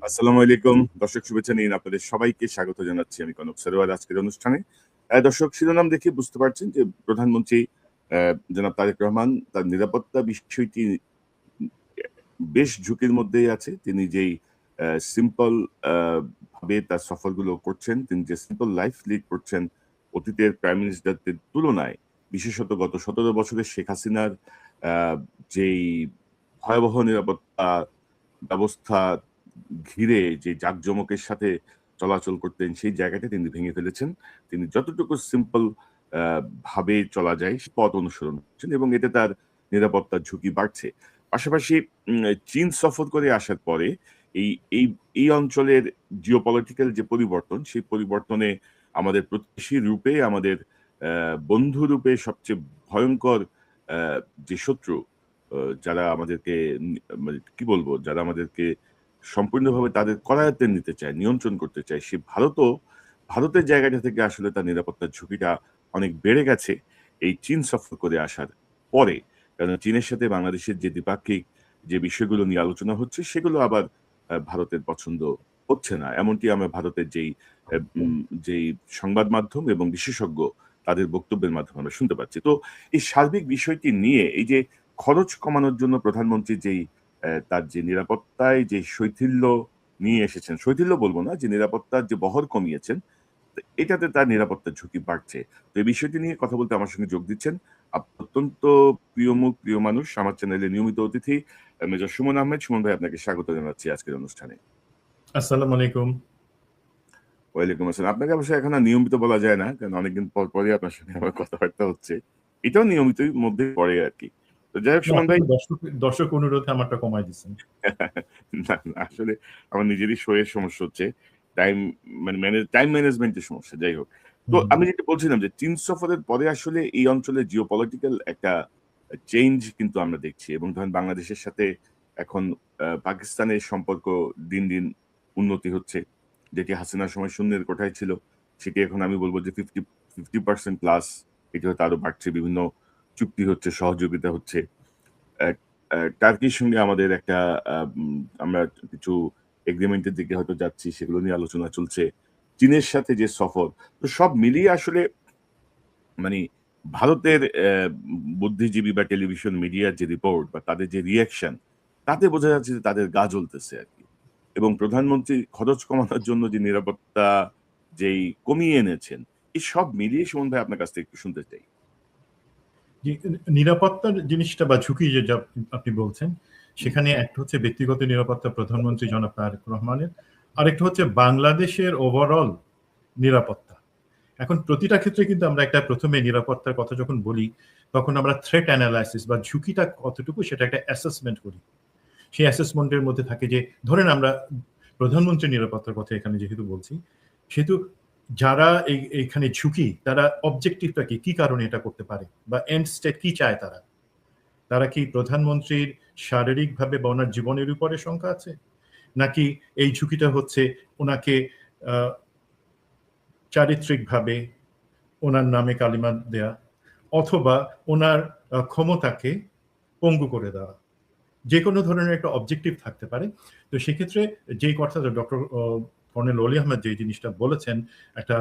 আসসালামু আলাইকুম দর্শক, শুভেচ্ছা নিন। আপনাদের সবাইকে স্বাগত জানাচ্ছি আমি কনক সরোয়ার আজকের অনুষ্ঠানে। দর্শক, শিরোনাম দেখে বুঝতে পারছেন যে প্রধানমন্ত্রী জনাব তারেক রহমান তার নিরাপত্তা বিষয়টি বেশ ঝুঁকির মধ্যেই আছে। তিনি যেই সিম্পল আ ভাবে তার সফরগুলো করছেন, তিনি যে সিম্পল লাইফ লিড করছেন অতীতের প্রাইম মিনিস্টারদের তুলনায়, বিশেষত গত ১৭ বছরের শেখ হাসিনার আ যেই ভয়াবহ নিরাপত্তা ব্যবস্থা ঘিরে যে জাঁকজমকের সাথে চলাচল করতেন, সেই জায়গাটা তিনি ভেঙে ফেলেছেন। তিনি যতটুকু সিম্পল আ ভাবে চলা যায় সে পথ অনুসরণ করছেন এবং এতে তার নিরাপত্তার ঝুঁকি বাড়ছে। পাশাপাশি চীন সফর করে আসার পরে এই এই এই অঞ্চলের জিওপলিটিক্যাল যে পরিবর্তন, সেই পরিবর্তনে আমাদের প্রতিবেশী রূপে, আমাদের বন্ধু রূপে সবচেয়ে ভয়ংকর আ যে শত্রু, যারা আমাদেরকে মানে কি বলবো? যারা আমাদেরকে সম্পূর্ণভাবে তাদের করায়ত্তে নিতে চায়, নিয়ন্ত্রণ করতে চায়, সে ভারতের জায়গাটা থেকে আসলে তার নিরাপত্তার ঝুঁকিটা অনেক বেড়ে গেছে এই চীন সফর করে আসার পরে। কারণ চীনের সাথে বাংলাদেশের যে দ্বিপাক্ষিক যে বিষয়গুলো নিয়ে আলোচনা হচ্ছে, সেগুলো আবার ভারতের পছন্দ হচ্ছে না। এমনটি আমরা ভারতের যেই সংবাদ মাধ্যম এবং বিশেষজ্ঞ তাদের বক্তব্যের মাধ্যমে আমরা শুনতে পাচ্ছি। তো এই সার্বিক বিষয়টি নিয়ে এই যে খরচ কমানোর জন্য প্রধানমন্ত্রী যেই তার যে নিরাপত্তায় যে শৈথিল্য নিয়ে এসেছেন, শৈথিল্য বলব না, যে নিরাপত্তার যে বহর কমিয়েছেন, তো এটাতে তার নিরাপত্তার ঝুঁকি বাড়ছে। তো এই বিষয়টি নিয়ে কথা বলতে আমার সঙ্গে যোগ দিচ্ছেন অত্যন্ত প্রিয় মুখ, প্রিয় মানুষ, আমার চ্যানেলের নিয়মিত অতিথি মেজর সুমন আহমেদ। সুমন ভাই, আপনাকে স্বাগত জানাচ্ছি আজকের অনুষ্ঠানে। আসসালামু আলাইকুম। ওয়ালাইকুম আসসালাম। আপনাকে অবশ্য এখন আর নিয়মিত বলা যায় না। কারণ অনেকদিন পরই আপনার সঙ্গে আমার কথাবার্তা হচ্ছে। এটাও নিয়মিতই মধ্যে পড়ে আরকি। তো যাই হোক না, সুমন আপনি ভাই, তো দর্শক অনুরোধে আমারটা কমায় দিচ্ছেন। না, আসলে আমার নিজেরই শো এর সমস্যা হচ্ছে। টাইম টাইম ম্যানেজমেন্ট এর সমস্যা। যাই হোক। তো হুম। আমি যেটা বলছিলাম যে চীন সফরের পরে আসলে এই অঞ্চলের জিওপলিটিক্যাল একটা চেঞ্জ কিন্তু আমরা দেখছি এবং ধরেন বাংলাদেশের সাথে এখন পাকিস্তানের সম্পর্ক দিন, দিন উন্নতি হচ্ছে। যেটি হাসিনার সময় শূন্যের কোঠায় ছিল, সেটি এখন আমি বলব যে 50% প্লাস, এটি হয়তো আরো বাড়ছে। বিভিন্ন চুক্তি হচ্ছে, সহযোগিতা হচ্ছে। অ্যা টার্কির সঙ্গে আমাদের একটা আমরা কিছু এগ্রিমেন্ট এর দিকে হয়তো যাচ্ছি, সেগুলো নিয়ে আলোচনা চলছে। চীনের সাথে যে সফর, তো সব মিলিয়ে আসলে মানি ভারতের বুদ্ধিজীবী বা টেলিভিশন মিডিয়ার যে রিপোর্ট বা তাদের যে রিঅ্যাকশন, তাতে বোঝা যাচ্ছে যে তাদের গা জ্বলতেছে আরকি। এবং প্রধানমন্ত্রী খরচ কমানোর জন্য যে নিরাপত্তা কমিয়ে এনেছেন, এই সব মিলিয়ে সুমন ভাই আপনার কাছ থেকে একটু শুনতে চাই। নিরাপত্তার জিনিসটা বা ঝুঁকি যে আপনি বলছেন, হুম, সেখানে একটা হচ্ছে ব্যক্তিগত নিরাপত্তা প্রধানমন্ত্রী জনাব তারেক রহমানের, আরেকটা হচ্ছে বাংলাদেশের ওভারঅল নিরাপত্তা। এখন প্রতিটা ক্ষেত্রে কিন্তু আমরা একটা প্রথমে নিরাপত্তার কথা যখন বলি, তখন আমরা থ্রেট অ্যানালাইসিস বা ঝুঁকিটা কতটুকু সেটা একটা অ্যাসেসমেন্ট করি। সেই অ্যাসেসমেন্টের মধ্যে থাকে যে ধরেন আমরা প্রধানমন্ত্রীর নিরাপত্তার কথা এখানে যেহেতু বলছি, সেহেতু যারা এইখানে ঝুঁকি তারা অবজেক্টিভটা কি কারণে এটা করতে পারে বা এন্ড স্টেট কি চায় তারা? তারা কি প্রধানমন্ত্রীর শারীরিকভাবে বা ওনার জীবনের উপরে শঙ্কা আছে? নাকি এই ঝুঁকিটা হচ্ছে ওনাকে আ চারিত্রিকভাবে ওনার নামে কালিমা দেয়া অথবা ওনার ক্ষমতাকে পঙ্গু করে দেওয়া? যেকোনো ধরনের একটা অবজেক্টিভ থাকতে পারে। তো সেক্ষেত্রে যেই কথাটা ডক্টর কর্নেল অলি আহমেদ যে জিনিসটা বলেছেন, একটা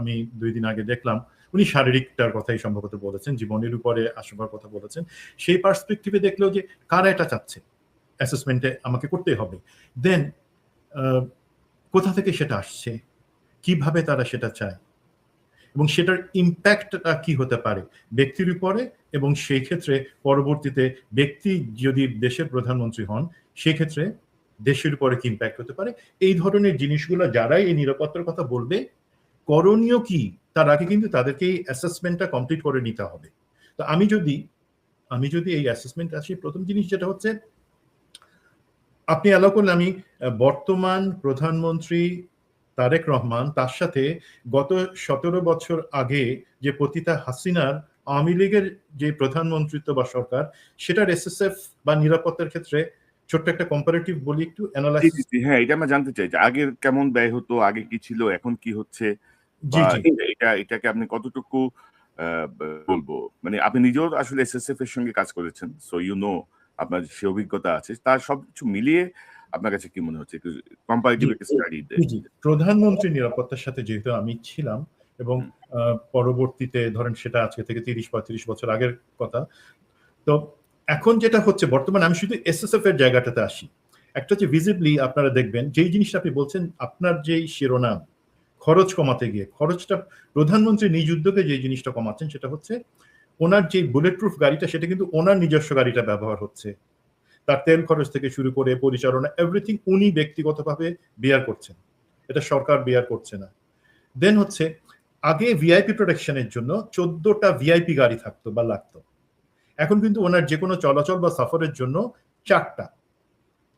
আমি ২ দিন আগে দেখলাম, উনি শারীরিকটার কথাই সম্ভবত বলেছেন, জীবনের উপরে আসবার কথা বলেছেন। সেই পার্সপেক্টিভ এ দেখলেও যে কারা এটা চাচ্ছে? অ্যাসেসমেন্ট এ আমাকে করতেই হবে। দেন আ কোথা থেকে সেটা আসছে? কিভাবে তারা সেটা চায়? এবং সেটার ইমপ্যাক্টটা কি হতে পারে ব্যক্তির উপরে এবং সেই ক্ষেত্রে পরবর্তীতে ব্যক্তি যদি দেশের প্রধানমন্ত্রী হন, সেক্ষেত্রে দেশের উপরে কি ইমপ্যাক্ট হতে পারে? এই ধরনের জিনিসগুলো যারাই এই নিরাপত্তার কথা বলবে, করণীয় কি? তার আগে কিন্তু তাদেরকে এই অ্যাসেসমেন্টটা কমপ্লিট করে নিতে হবে। তো আমি যদি এই অ্যাসেসমেন্ট আসি, ১ম জিনিস যেটা হচ্ছে আপনি অ্যালাও করলে আমি বর্তমান প্রধানমন্ত্রী তারেক রহমান তার সাথে গত ১৭ বছর আগে যে পতিতা হাসিনার আওয়ামী লীগের যে প্রধানমন্ত্রিত্ব বা সরকার, সেটার এসএসএফ বা নিরাপত্তার ক্ষেত্রে ছোট্ট একটা কম্পারেটিভ বলি একটু জি, এনালাইসিস। জি, জি। হ্যাঁ, এটা আমরা জানতে চাই যে আগের কেমন ব্যয় হতো, আগে কি ছিল, এখন কি হচ্ছে? বা জি, জি। এটাকে আপনি কতটুকু আ বলবো, মানে আপনি নিজেও আসলে এসএসএফ এর সঙ্গে কাজ করেছেন। সো ইউ নো, আপনার সে অভিজ্ঞতা আছে। তার সবকিছু মিলিয়ে আপনার কাছে কি মনে হচ্ছে? একটু কম্পারেটিভ একটা স্টাডি দেন। জি, প্রধানমন্ত্রী নিরাপত্তার সাথে যেহেতু আমি ছিলাম এবং পরবর্তীতে ধরেন সেটা আজকে থেকে ৩০-৩৫ বছর আগের কথা। তো এখন যেটা হচ্ছে বর্তমানে আমি শুধু এসএসএফ এর জায়গাটাতে আসি। একটা হচ্ছে ভিজিবলি আপনারা দেখবেন যেই জিনিসটা আপনি বলছেন আপনার যেই শিরোনাম খরচ কমাতে গিয়ে খরচটা প্রধানমন্ত্রী নিজ উদ্যোগে যে জিনিসটা কমাচ্ছেন সেটা হচ্ছে ওনার যে বুলেট প্রুফ গাড়িটা সেটা কিন্তু ওনার নিজস্ব গাড়িটা ব্যবহার হচ্ছে। তার তেল খরচ থেকে শুরু করে পরিচালনা এভরিথিং উনি ব্যক্তিগতভাবে বিয়ার করছেন, এটা সরকার বিয়ার করছে না। দেন হচ্ছে আগে ভিআইপি প্রোটেকশনের জন্য 14টা ভিআইপি গাড়ি থাকতো বা লাগতো, এখন কিন্তু ওনার যে কোনো চলাচল বা সফরের জন্য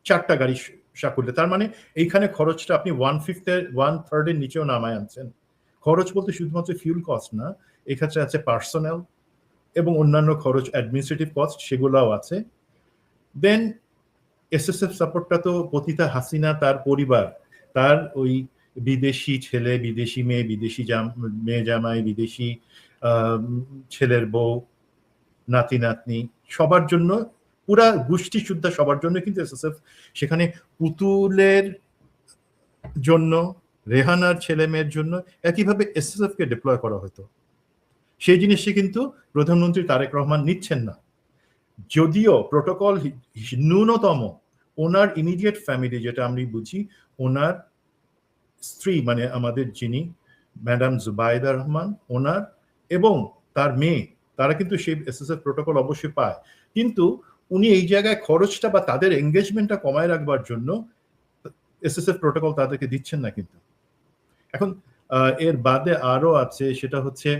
চারটা গাড়ি সাকুল্যে। তার মানে এইখানে খরচটা আপনি 1/3 নিচেও নামায় আনছেন। খরচ বলতে শুধুমাত্র ফিউল কস্ট না, এক্ষেত্রে আছে পার্সোনাল এবং অন্যান্য খরচ অ্যাডমিনিস্ট্রেটিভ কস্ট সেগুলোও আছে। দেন এসএসএফ সাপোর্টটা তো পতিতা হাসিনা তার পরিবার, তার ওই বিদেশি ছেলে, বিদেশি মেয়ে, বিদেশি মেয়ে জামাই, বিদেশি ছেলের বউ, নাতি নাতনি সবার জন্য, পুরা গোষ্ঠী শুদ্ধা সবার জন্য কিন্তু এসএসএফ, সেখানে পুতুলের জন্য, রেহানার ছেলে মেয়ের জন্য একইভাবে এসএসএফ কে ডিপ্লয় করা হতো। সেই জিনিসটি কিন্তু প্রধানমন্ত্রী তারেক রহমান নিচ্ছেন না। যদিও প্রোটোকল ন্যূনতম ওনার ইমিডিয়েট ফ্যামিলি যেটা আমি বুঝি, ওনার স্ত্রী মানে আমাদের যিনি ম্যাডাম জুবাইদা রহমান ওনার এবং তার মেয়ে, তারা কিন্তু সেই এসএসএফ প্রোটোকল অবশ্যই পায়, কিন্তু উনি এই জায়গায় খরচটা বা তাদের এঙ্গেজমেন্টটা কমায় রাখবার জন্য এসএসএফ প্রোটোকল তাদেরকে দিচ্ছেন না। কিন্তু এখন এর বাদে আরো আছে, সেটা হচ্ছে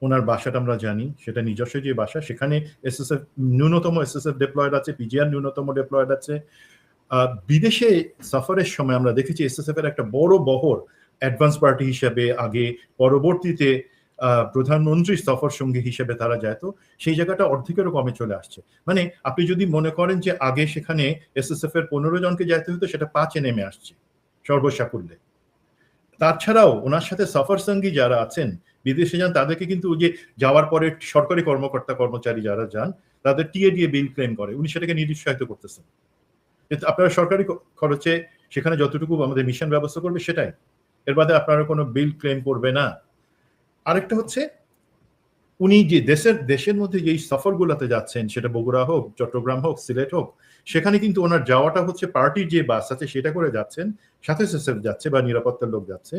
ওনার বাসাটা আমরা জানি, সেটা নিজস্ব যে বাসা, সেখানে এসএসএফ ন্যূনতম এসএসএফ ডিপ্লয়েড আছে, পিজিআর ন্যূনতম ডিপ্লয়েড আছে। বিদেশে সফরের সময় আমরা দেখেছি এসএসএফ এর একটা বড় বহর অ্যাডভান্স পার্টি হিসেবে আগে, পরবর্তীতে প্রধানমন্ত্রী সফর সঙ্গী হিসেবে তারা যায়, তো সেই জায়গাটা অর্ধেকেরও কমে চলে আসছে। মানে আপনি যদি মনে করেন যে আগে সেখানে এসএসএফ এর 15 জনকে যাইতে হতো, সেটা 5-এ নেমে আসছে সর্বসাকুল্যে। তাছাড়াও ওনার সাথে সফর সঙ্গী যারা আছেন বিদেশে যান, তাদেরকে কিন্তু ওই যে যাওয়ার পরে সরকারি কর্মকর্তা কর্মচারী যারা যান তাদের টিএ দিয়ে বিল ক্লেম করে, উনি সেটাকে নিরুৎসাহিত করতেছেন। আপনারা সরকারি খরচে সেখানে যতটুকু আমাদের মিশন ব্যবস্থা করবে সেটাই, এর বাদে আপনারা কোনো বিল ক্লেম করবে না। আরেকটা হচ্ছে উনি যে দেশের মধ্যে যেই সফরগুলোতে যাচ্ছেন, সেটা বগুড়া হোক, চট্টগ্রাম হোক, সিলেট হোক, সেখানে কিন্তু ওনার যাওয়াটা হচ্ছে পার্টির যে বাস আছে সেটা করে যাচ্ছেন, সাথে এসএসএফ যাচ্ছে বা নিরাপত্তার লোক যাচ্ছে।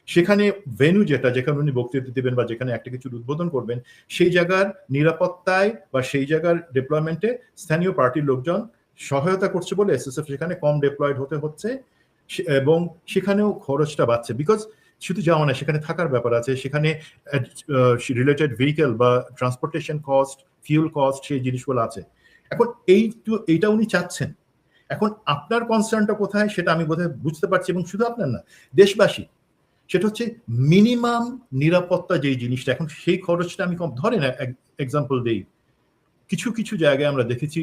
সেখানে ভেন্যু যেখানে উনি বক্তৃতা দেবেন বা যেখানে একটা কিছু উদ্বোধন করবেন, সেই জায়গার নিরাপত্তায় বা সেই জায়গার ডিপ্লয়মেন্টে স্থানীয় পার্টির লোকজন সহায়তা করছে বলে এসএসএফ সেখানে কম ডিপ্লয়েড হতে হচ্ছে, এবং সেখানেও খরচটা বাড়ছে। বিকজ শুধু যাওয়া না, সেখানে থাকার ব্যাপার আছে, সেখানে রিলেটেড ভেহিকেল বা ট্রান্সপোর্টেশন কস্ট, ফিউল কস্ট, সেই জিনিসগুলো আছে। এখন এইটা উনি চাচ্ছেন। এখন আপনার কনসার্নটা কোথায় সেটা আমি বোধহয় বুঝতে পারছি, এবং শুধু আপনার না, দেশবাসী, সেটা হচ্ছে মিনিমাম নিরাপত্তা যেই জিনিসটা, এখন সেই খরচটা আমি কম ধরে না। এক্সাম্পল দেই, কিছু কিছু জায়গায় আমরা দেখেছি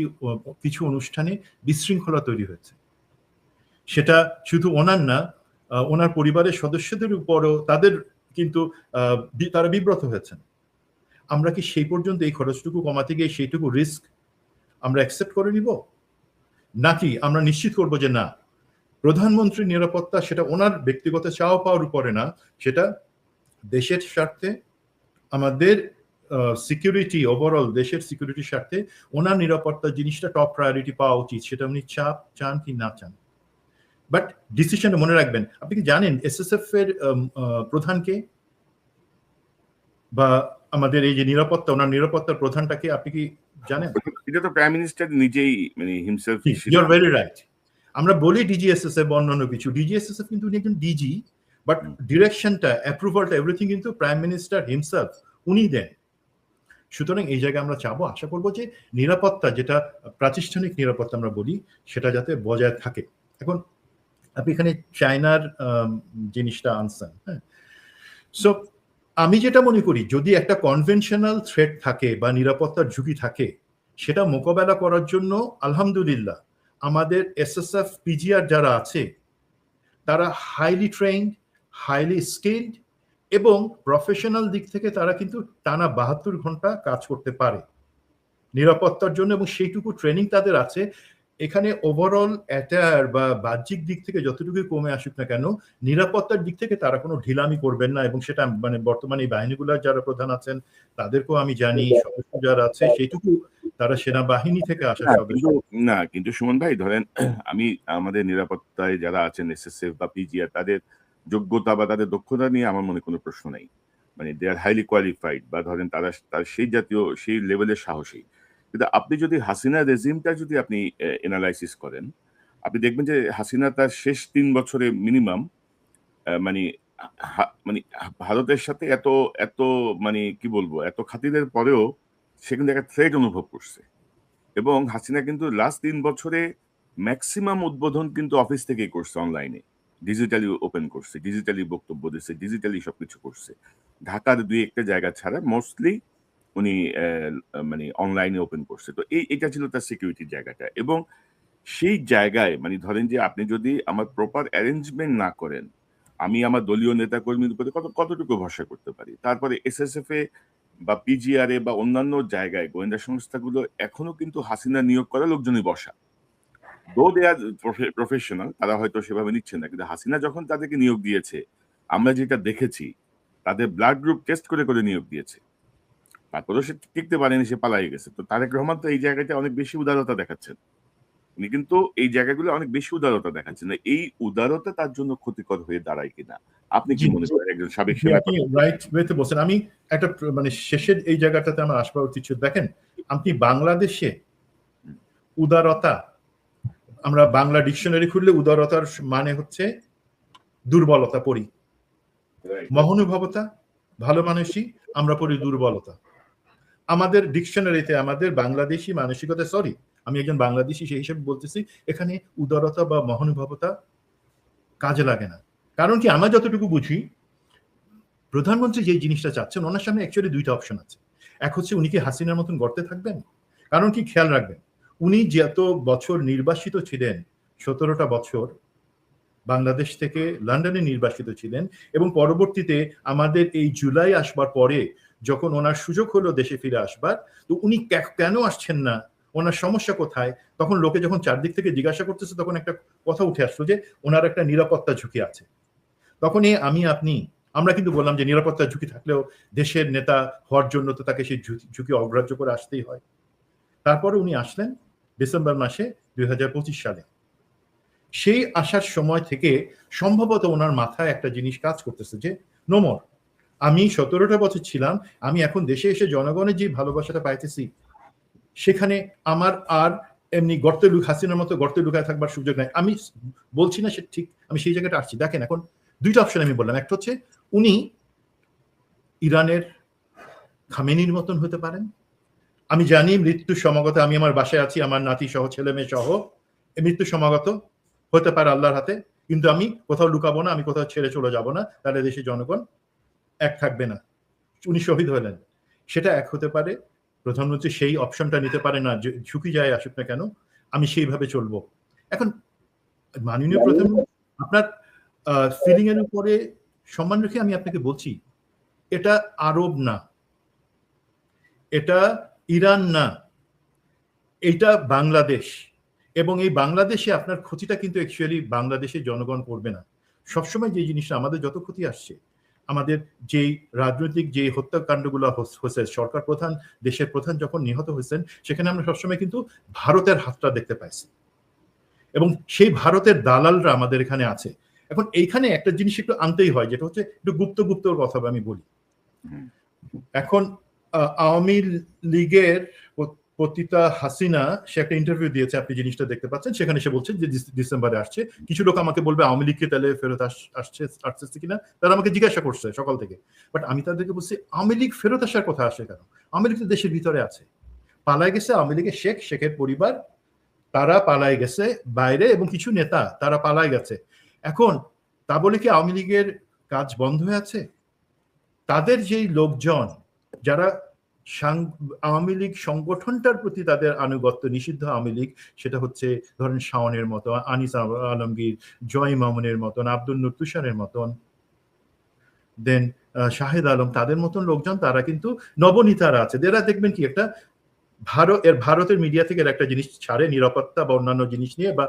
কিছু অনুষ্ঠানে বিশৃঙ্খলা তৈরি হয়েছে, সেটা শুধু ওনার না, ওনার পরিবারের সদস্যদের উপরও তাদের কিন্তু তারা বিব্রত হয়েছেন। আমরা কি সেই পর্যন্ত এই খরচটুকু কমাতে গিয়ে সেইটুকু রিস্ক আমরা অ্যাকসেপ্ট করে নিব, নাকি আমরা নিশ্চিত করব যে না, প্রধানমন্ত্রীর নিরাপত্তা সেটা ওনার ব্যক্তিগত চাওয়া পাওয়ার উপরে না, সেটা দেশের স্বার্থে, আমাদের সিকিউরিটি, ওভারঅল দেশের সিকিউরিটির স্বার্থে ওনার নিরাপত্তা জিনিসটা টপ প্রায়োরিটি পাওয়া উচিত, সেটা উনি চান কি না চান। বাট ডিসিশনটা মনে রাখবেন, আপনি কি জানেন এসএসএফ এর প্রধানকে, বা আমাদের এই যে নিরাপত্তা, ওনার নিরাপত্তার প্রধানটাকে আপনি কি জানেন? এটা তো প্রাইম মিনিস্টার নিজেই মানে himself. You are very right. আমরা বলি ডিজিএসএসএফ অন্যান্য কিছু, ডিজিএসএসএফ কিন্তু উনি একজন ডিজি, বাট ডিরেকশনটা, অ্যাপ্রুভালটা, এভরিথিং কিন্তু প্রাইম মিনিস্টার হিমসেলফ উনি দেন। সুতরাং এই জায়গায় আমরা চাবো, আশা করবো যে নিরাপত্তা, যেটা প্রাতিষ্ঠানিক নিরাপত্তা আমরা বলি, সেটা যাতে বজায় থাকে। এখন আপনি এখানে চায়নার জিনিসটা আনছেন, হ্যাঁ। সো আমি যেটা মনে করি, যদি একটা কনভেনশনাল থ্রেট থাকে বা নিরাপত্তার ঝুঁকি থাকে, সেটা মোকাবেলা করার জন্য আলহামদুলিল্লাহ আমাদের এসএসএফ পিজিআর যারা আছে তারা হাইলি ট্রেইনড, হাইলি স্কিলড এবং প্রফেশনাল দিক থেকে তারা কিন্তু টানা 72 ঘন্টা কাজ করতে পারে নিরাপত্তার জন্য, এবং সেইটুকু ট্রেনিং তাদের আছে। এখানে ওভারঅল অ্যাটায়ার বা বাহ্যিক দিক থেকে যতটুকু কমে আসুক না কেন, নিরাপত্তার দিক থেকে তারা কোনো ঢিলামি করবেন না, এবং সেটা মানে বর্তমানে এই বাহিনীগুলোর যারা প্রধান আছেন তাদেরকেও আমি জানি, সদস্য যারা আছে সেইটুকু তারা সেনাবাহিনী থেকে আসা না সদস্য। কিন্তু না কিন্তু সুমন ভাই ধরেন আমি আমাদের নিরাপত্তায় যারা আছেন এসএসএফ বা পিজিআর তাদের যোগ্যতা বা তাদের দক্ষতা নিয়ে আমার মনে কোনো প্রশ্ন নেই, মানে দে আর হাইলি কোয়ালিফাইড বা ধরেন তার সেই জাতীয় সেই লেভেলের সাহসী। কিন্তু আপনি যদি হাসিনা রেজিমটা যদি আপনি এনালাইসিস করেন, আপনি দেখবেন যে হাসিনা তার শেষ ৩ বছরে মিনিমাম মানে মানে ভারতের সাথে এত এত মানে কি বলবো এত খাতিরের পরেও সে কিন্তু একটা থ্রেট অনুভব করছে। এবং হাসিনা কিন্তু লাস্ট ৩ বছরে ম্যাক্সিমাম উদ্বোধন কিন্তু অফিস থেকেই করছে, অনলাইনে ডিজিটালি ওপেন করছে, ডিজিটালি বক্তব্য দিচ্ছে, ডিজিটালি সবকিছু করছে। ঢাকার ২-১টা জায়গা ছাড়া মোস্টলি উনি মানে অনলাইনে ওপেন করছে। তো এটা ছিল তার সিকিউরিটির জায়গাটা। এবং সেই জায়গায় মানে ধরেন যে আপনি যদি আমার প্রপার অ্যারেঞ্জমেন্ট না করেন, আমি আমার দলীয় নেতাকর্মীর উপরে কতটুকু ভরসা করতে পারি? তারপরে এসএসএফ এ বা পিজিআর এ বা অন্যান্য জায়গায় গোয়েন্দা সংস্থাগুলো এখনো কিন্তু হাসিনা নিয়োগ করা লোকজনই বসা। দো দে আর প্রফেশনাল, তারা হয়তো সেভাবে নিচ্ছে না। কিন্তু হাসিনা যখন তাদেরকে নিয়োগ দিয়েছে, আমরা যেটা দেখেছি, তাদের ব্লাড গ্রুপ টেস্ট করে নিয়োগ দিয়েছে। তারপরেও সে টিকতে পারেনি, সে পালায়ে গেছে। তো তারেক রহমান তো এই জায়গাটায় অনেক বেশি উদারতা দেখাচ্ছেন। উনি কিন্তু এই জায়গাগুলো অনেক বেশি উদারতা দেখাচ্ছেন। এই উদারতা তার জন্য ক্ষতিকর হয়ে দাঁড়ায় কিনা? আপনি কি জি, মনে করেন একজন সাবেক জি, সেনা আপনি রাইট ওয়েতে বলছেন। আমি একটা মানে শেষের এই জায়গাটাতে আমার আসবার উচিত ছিল। দেখেন, আপনি বাংলাদেশে উদারতা, আমরা বাংলা ডিকশনারি খুললে উদারতার মানে হচ্ছে দুর্বলতা পড়ি, মহানুভবতা ভালো মানুষই আমরা পড়ি দুর্বলতা। আমাদের ডিকশনারিতে আমাদের বাংলাদেশি মানসিকতা, সরি আমি একজন বাংলাদেশি সেই হিসেবে বলতেছি, এখানে উদারতা বা মহানুভবতা কাজে লাগে না। কারণ কি, আমরা যতটুকু বুঝি প্রধানমন্ত্রী যে জিনিসটা চাচ্ছেন, ওনার সামনে অ্যাকচুয়ালি দুইটা অপশন আছে। এক হচ্ছে উনি কি হাসিনার মতন গর্তে থাকবেন, কারণ কি খেয়াল রাখবেন, উনি যত বছর নির্বাসিত ছিলেন, 17টা বছর বাংলাদেশ থেকে লন্ডনে নির্বাসিত ছিলেন, এবং পরবর্তীতে আমাদের এই জুলাই আসবার পরে যখন ওনার সুযোগ হলো দেশে ফিরে আসবার, তো উনি কেন আসছেন না, ওনার সমস্যা কোথায়, তখন লোকে যখন চারদিক থেকে জিজ্ঞাসা করতেছে তখন একটা কথা উঠে আসলো যে ওনার একটা নিরাপত্তা ঝুঁকি আছে। তখনই আমরা কিন্তু বললাম যে নিরাপত্তার ঝুঁকি থাকলেও দেশের নেতা হওয়ার জন্য তো তাকে সেই ঝুঁকি অগ্রাহ্য করে আসতেই হয়। তারপরে উনি আসলেন ডিসেম্বর মাসে 2025 সালে। সেই আসার সময় থেকে সম্ভবত ওনার মাথায় একটা জিনিস কাজ করতেছে যে নোমর, আমি 17টা বছর ছিলাম, আমি এখন দেশে এসে জনগণের যে ভালোবাসাটা পাইতেছি, সেখানে আমার আর এমনি হাসিনার মতো গর্তে লুকায় থাকবার সুযোগ নাই। আমি বলছি না সে ঠিক, আমি সেই জায়গাটা আসছি। দেখেন, এখন দুইটা অপশন আমি বললাম। একটা হচ্ছে উনি ইরানের খামেনির মতন হতে পারেন। আমি জানি মৃত্যু সমাগত, আমি আমার বাসায় আছি, আমার নাতি সহ ছেলে মেয়ে সহ মৃত্যু সমাগত হতে পারে আল্লাহর হাতে, কিন্তু আমি কোথাও লুকাবো না, আমি কোথাও ছেড়ে চলে যাব না, তাহলে দেশের জনগণ এক থাকবে না। উনি শহীদ হলেন, সেটা এক হতে পারে। প্রধানমন্ত্রী সেই অপশনটা নিতে পারে না, ঝুঁকি যায় আসুক না কেন আমি সেইভাবে চলবো। এখন মাননীয় প্রধানমন্ত্রী আপনার ফিলিং এর উপরে সম্মান রেখে আমি আপনাকে বলছি, এটা আরব না, এটা ইরান না, এটা বাংলাদেশ। এবং এই বাংলাদেশে আপনার ক্ষতিটা কিন্তু অ্যাকচুয়ালি বাংলাদেশের জনগণ করবে না। সবসময় যে জিনিসটা আমাদের যত ক্ষতি আসছে, আমাদের যেই রাজনৈতিক যে হত্যাকাণ্ডগুলো হচ্ছে, সরকার প্রধান দেশের প্রধান যখন নিহত হয়েছেন, সেখানে আমরা সবসময় কিন্তু ভারতের হাতটা দেখতে পাইছি, এবং সেই ভারতের দালালরা আমাদের এখানে আছে। এখন এইখানে একটা জিনিস একটু আনতেই হয়, যেটা হচ্ছে একটু গুপ্তর কথা আমি বলি। এখন আওয়ামী লীগের পতিতা হাসিনা, সে একটা ইন্টারভিউ দিয়েছে, আপনি জিনিসটা দেখতে পাচ্ছেন, সেখানে সে বলছে যে ডিসেম্বরে আসছে। কিছু লোক আমাকে বলবে আওয়ামী লীগকে তাহলে ফেরত আসছে কিনা, তারা আমাকে জিজ্ঞাসা করছে সকাল থেকে। বাট আমি তাদেরকে বলছি, আওয়ামী লীগ ফেরত আসার কথা আসে কেন? আওয়ামী লীগ তো দেশের ভিতরে আছে, পালায় গেছে আওয়ামী লীগের শেখের পরিবার, তারা পালায় গেছে বাইরে, এবং কিছু নেতা তারা পালায় গেছে। এখন তা বলে কি আওয়ামী লীগের কাজ বন্ধ হয়ে আছে? তাদের যেই লোকজন যারা আওয়ামী লীগ সংগঠনটার প্রতি তাদের আনুগত্য, নিষিদ্ধ আওয়ামী লীগ, সেটা হচ্ছে ধরেন শাওনের মতো, আনিস আলমগীর, জয় মামুনের মতন, আব্দুল নূর তুষারের মতন, শাহেদ আলম, তাদের মতন লোকজন, তারা কিন্তু নবনীতারা আছে। এরা দেখবেন কি একটা ভারতের মিডিয়া থেকে একটা জিনিস ছাড়ে নিরাপত্তা বা অন্যান্য জিনিস নিয়ে, বা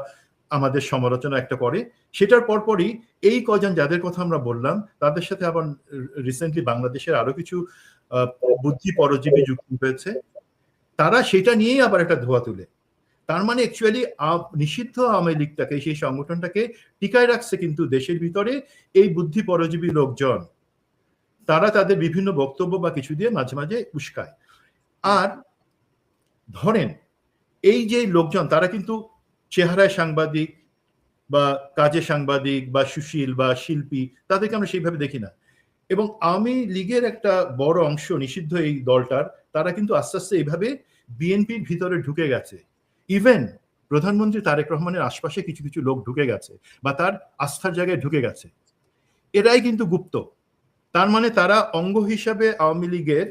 আমাদের সমালোচনা একটা করে, সেটার পরপরই এই কজন যাদের কথা আমরা বললাম তাদের সাথে আবার রিসেন্টলি বাংলাদেশের আরো কিছু বুদ্ধি পরজীবী যুক্ত হয়েছে, তারা সেটা নিয়েই আবার একটা ধোয়া তুলে। তার মানে অ্যাকচুয়ালি নিষিদ্ধ আওয়ামী লীগটাকে, সেই সংগঠনটাকে টিকায় রাখছে কিন্তু দেশের ভিতরে এই বুদ্ধি পরজীবী লোকজন, তারা তাদের বিভিন্ন বক্তব্য বা কিছু দিয়ে মাঝে মাঝে উস্কায়। আর ধরেন এই যে লোকজন, তারা কিন্তু চেহারায় সাংবাদিক বা কাজে সাংবাদিক বা সুশীল বা শিল্পী, তাদেরকে আমরা সেইভাবে দেখি না। এবং আওয়ামী লীগের একটা বড় অংশ নিষিদ্ধ এই দলটার, তারা কিন্তু আস্তে আস্তে এইভাবে বিএনপির ভিতরে ঢুকে গেছে। ইভেন প্রধানমন্ত্রী তারেক রহমানের আশপাশে কিছু কিছু লোক ঢুকে গেছে বা তার আস্থার জায়গায় ঢুকে গেছে। এরাই কিন্তু গুপ্ত। তার মানে তারা অঙ্গ হিসাবে আওয়ামী লীগের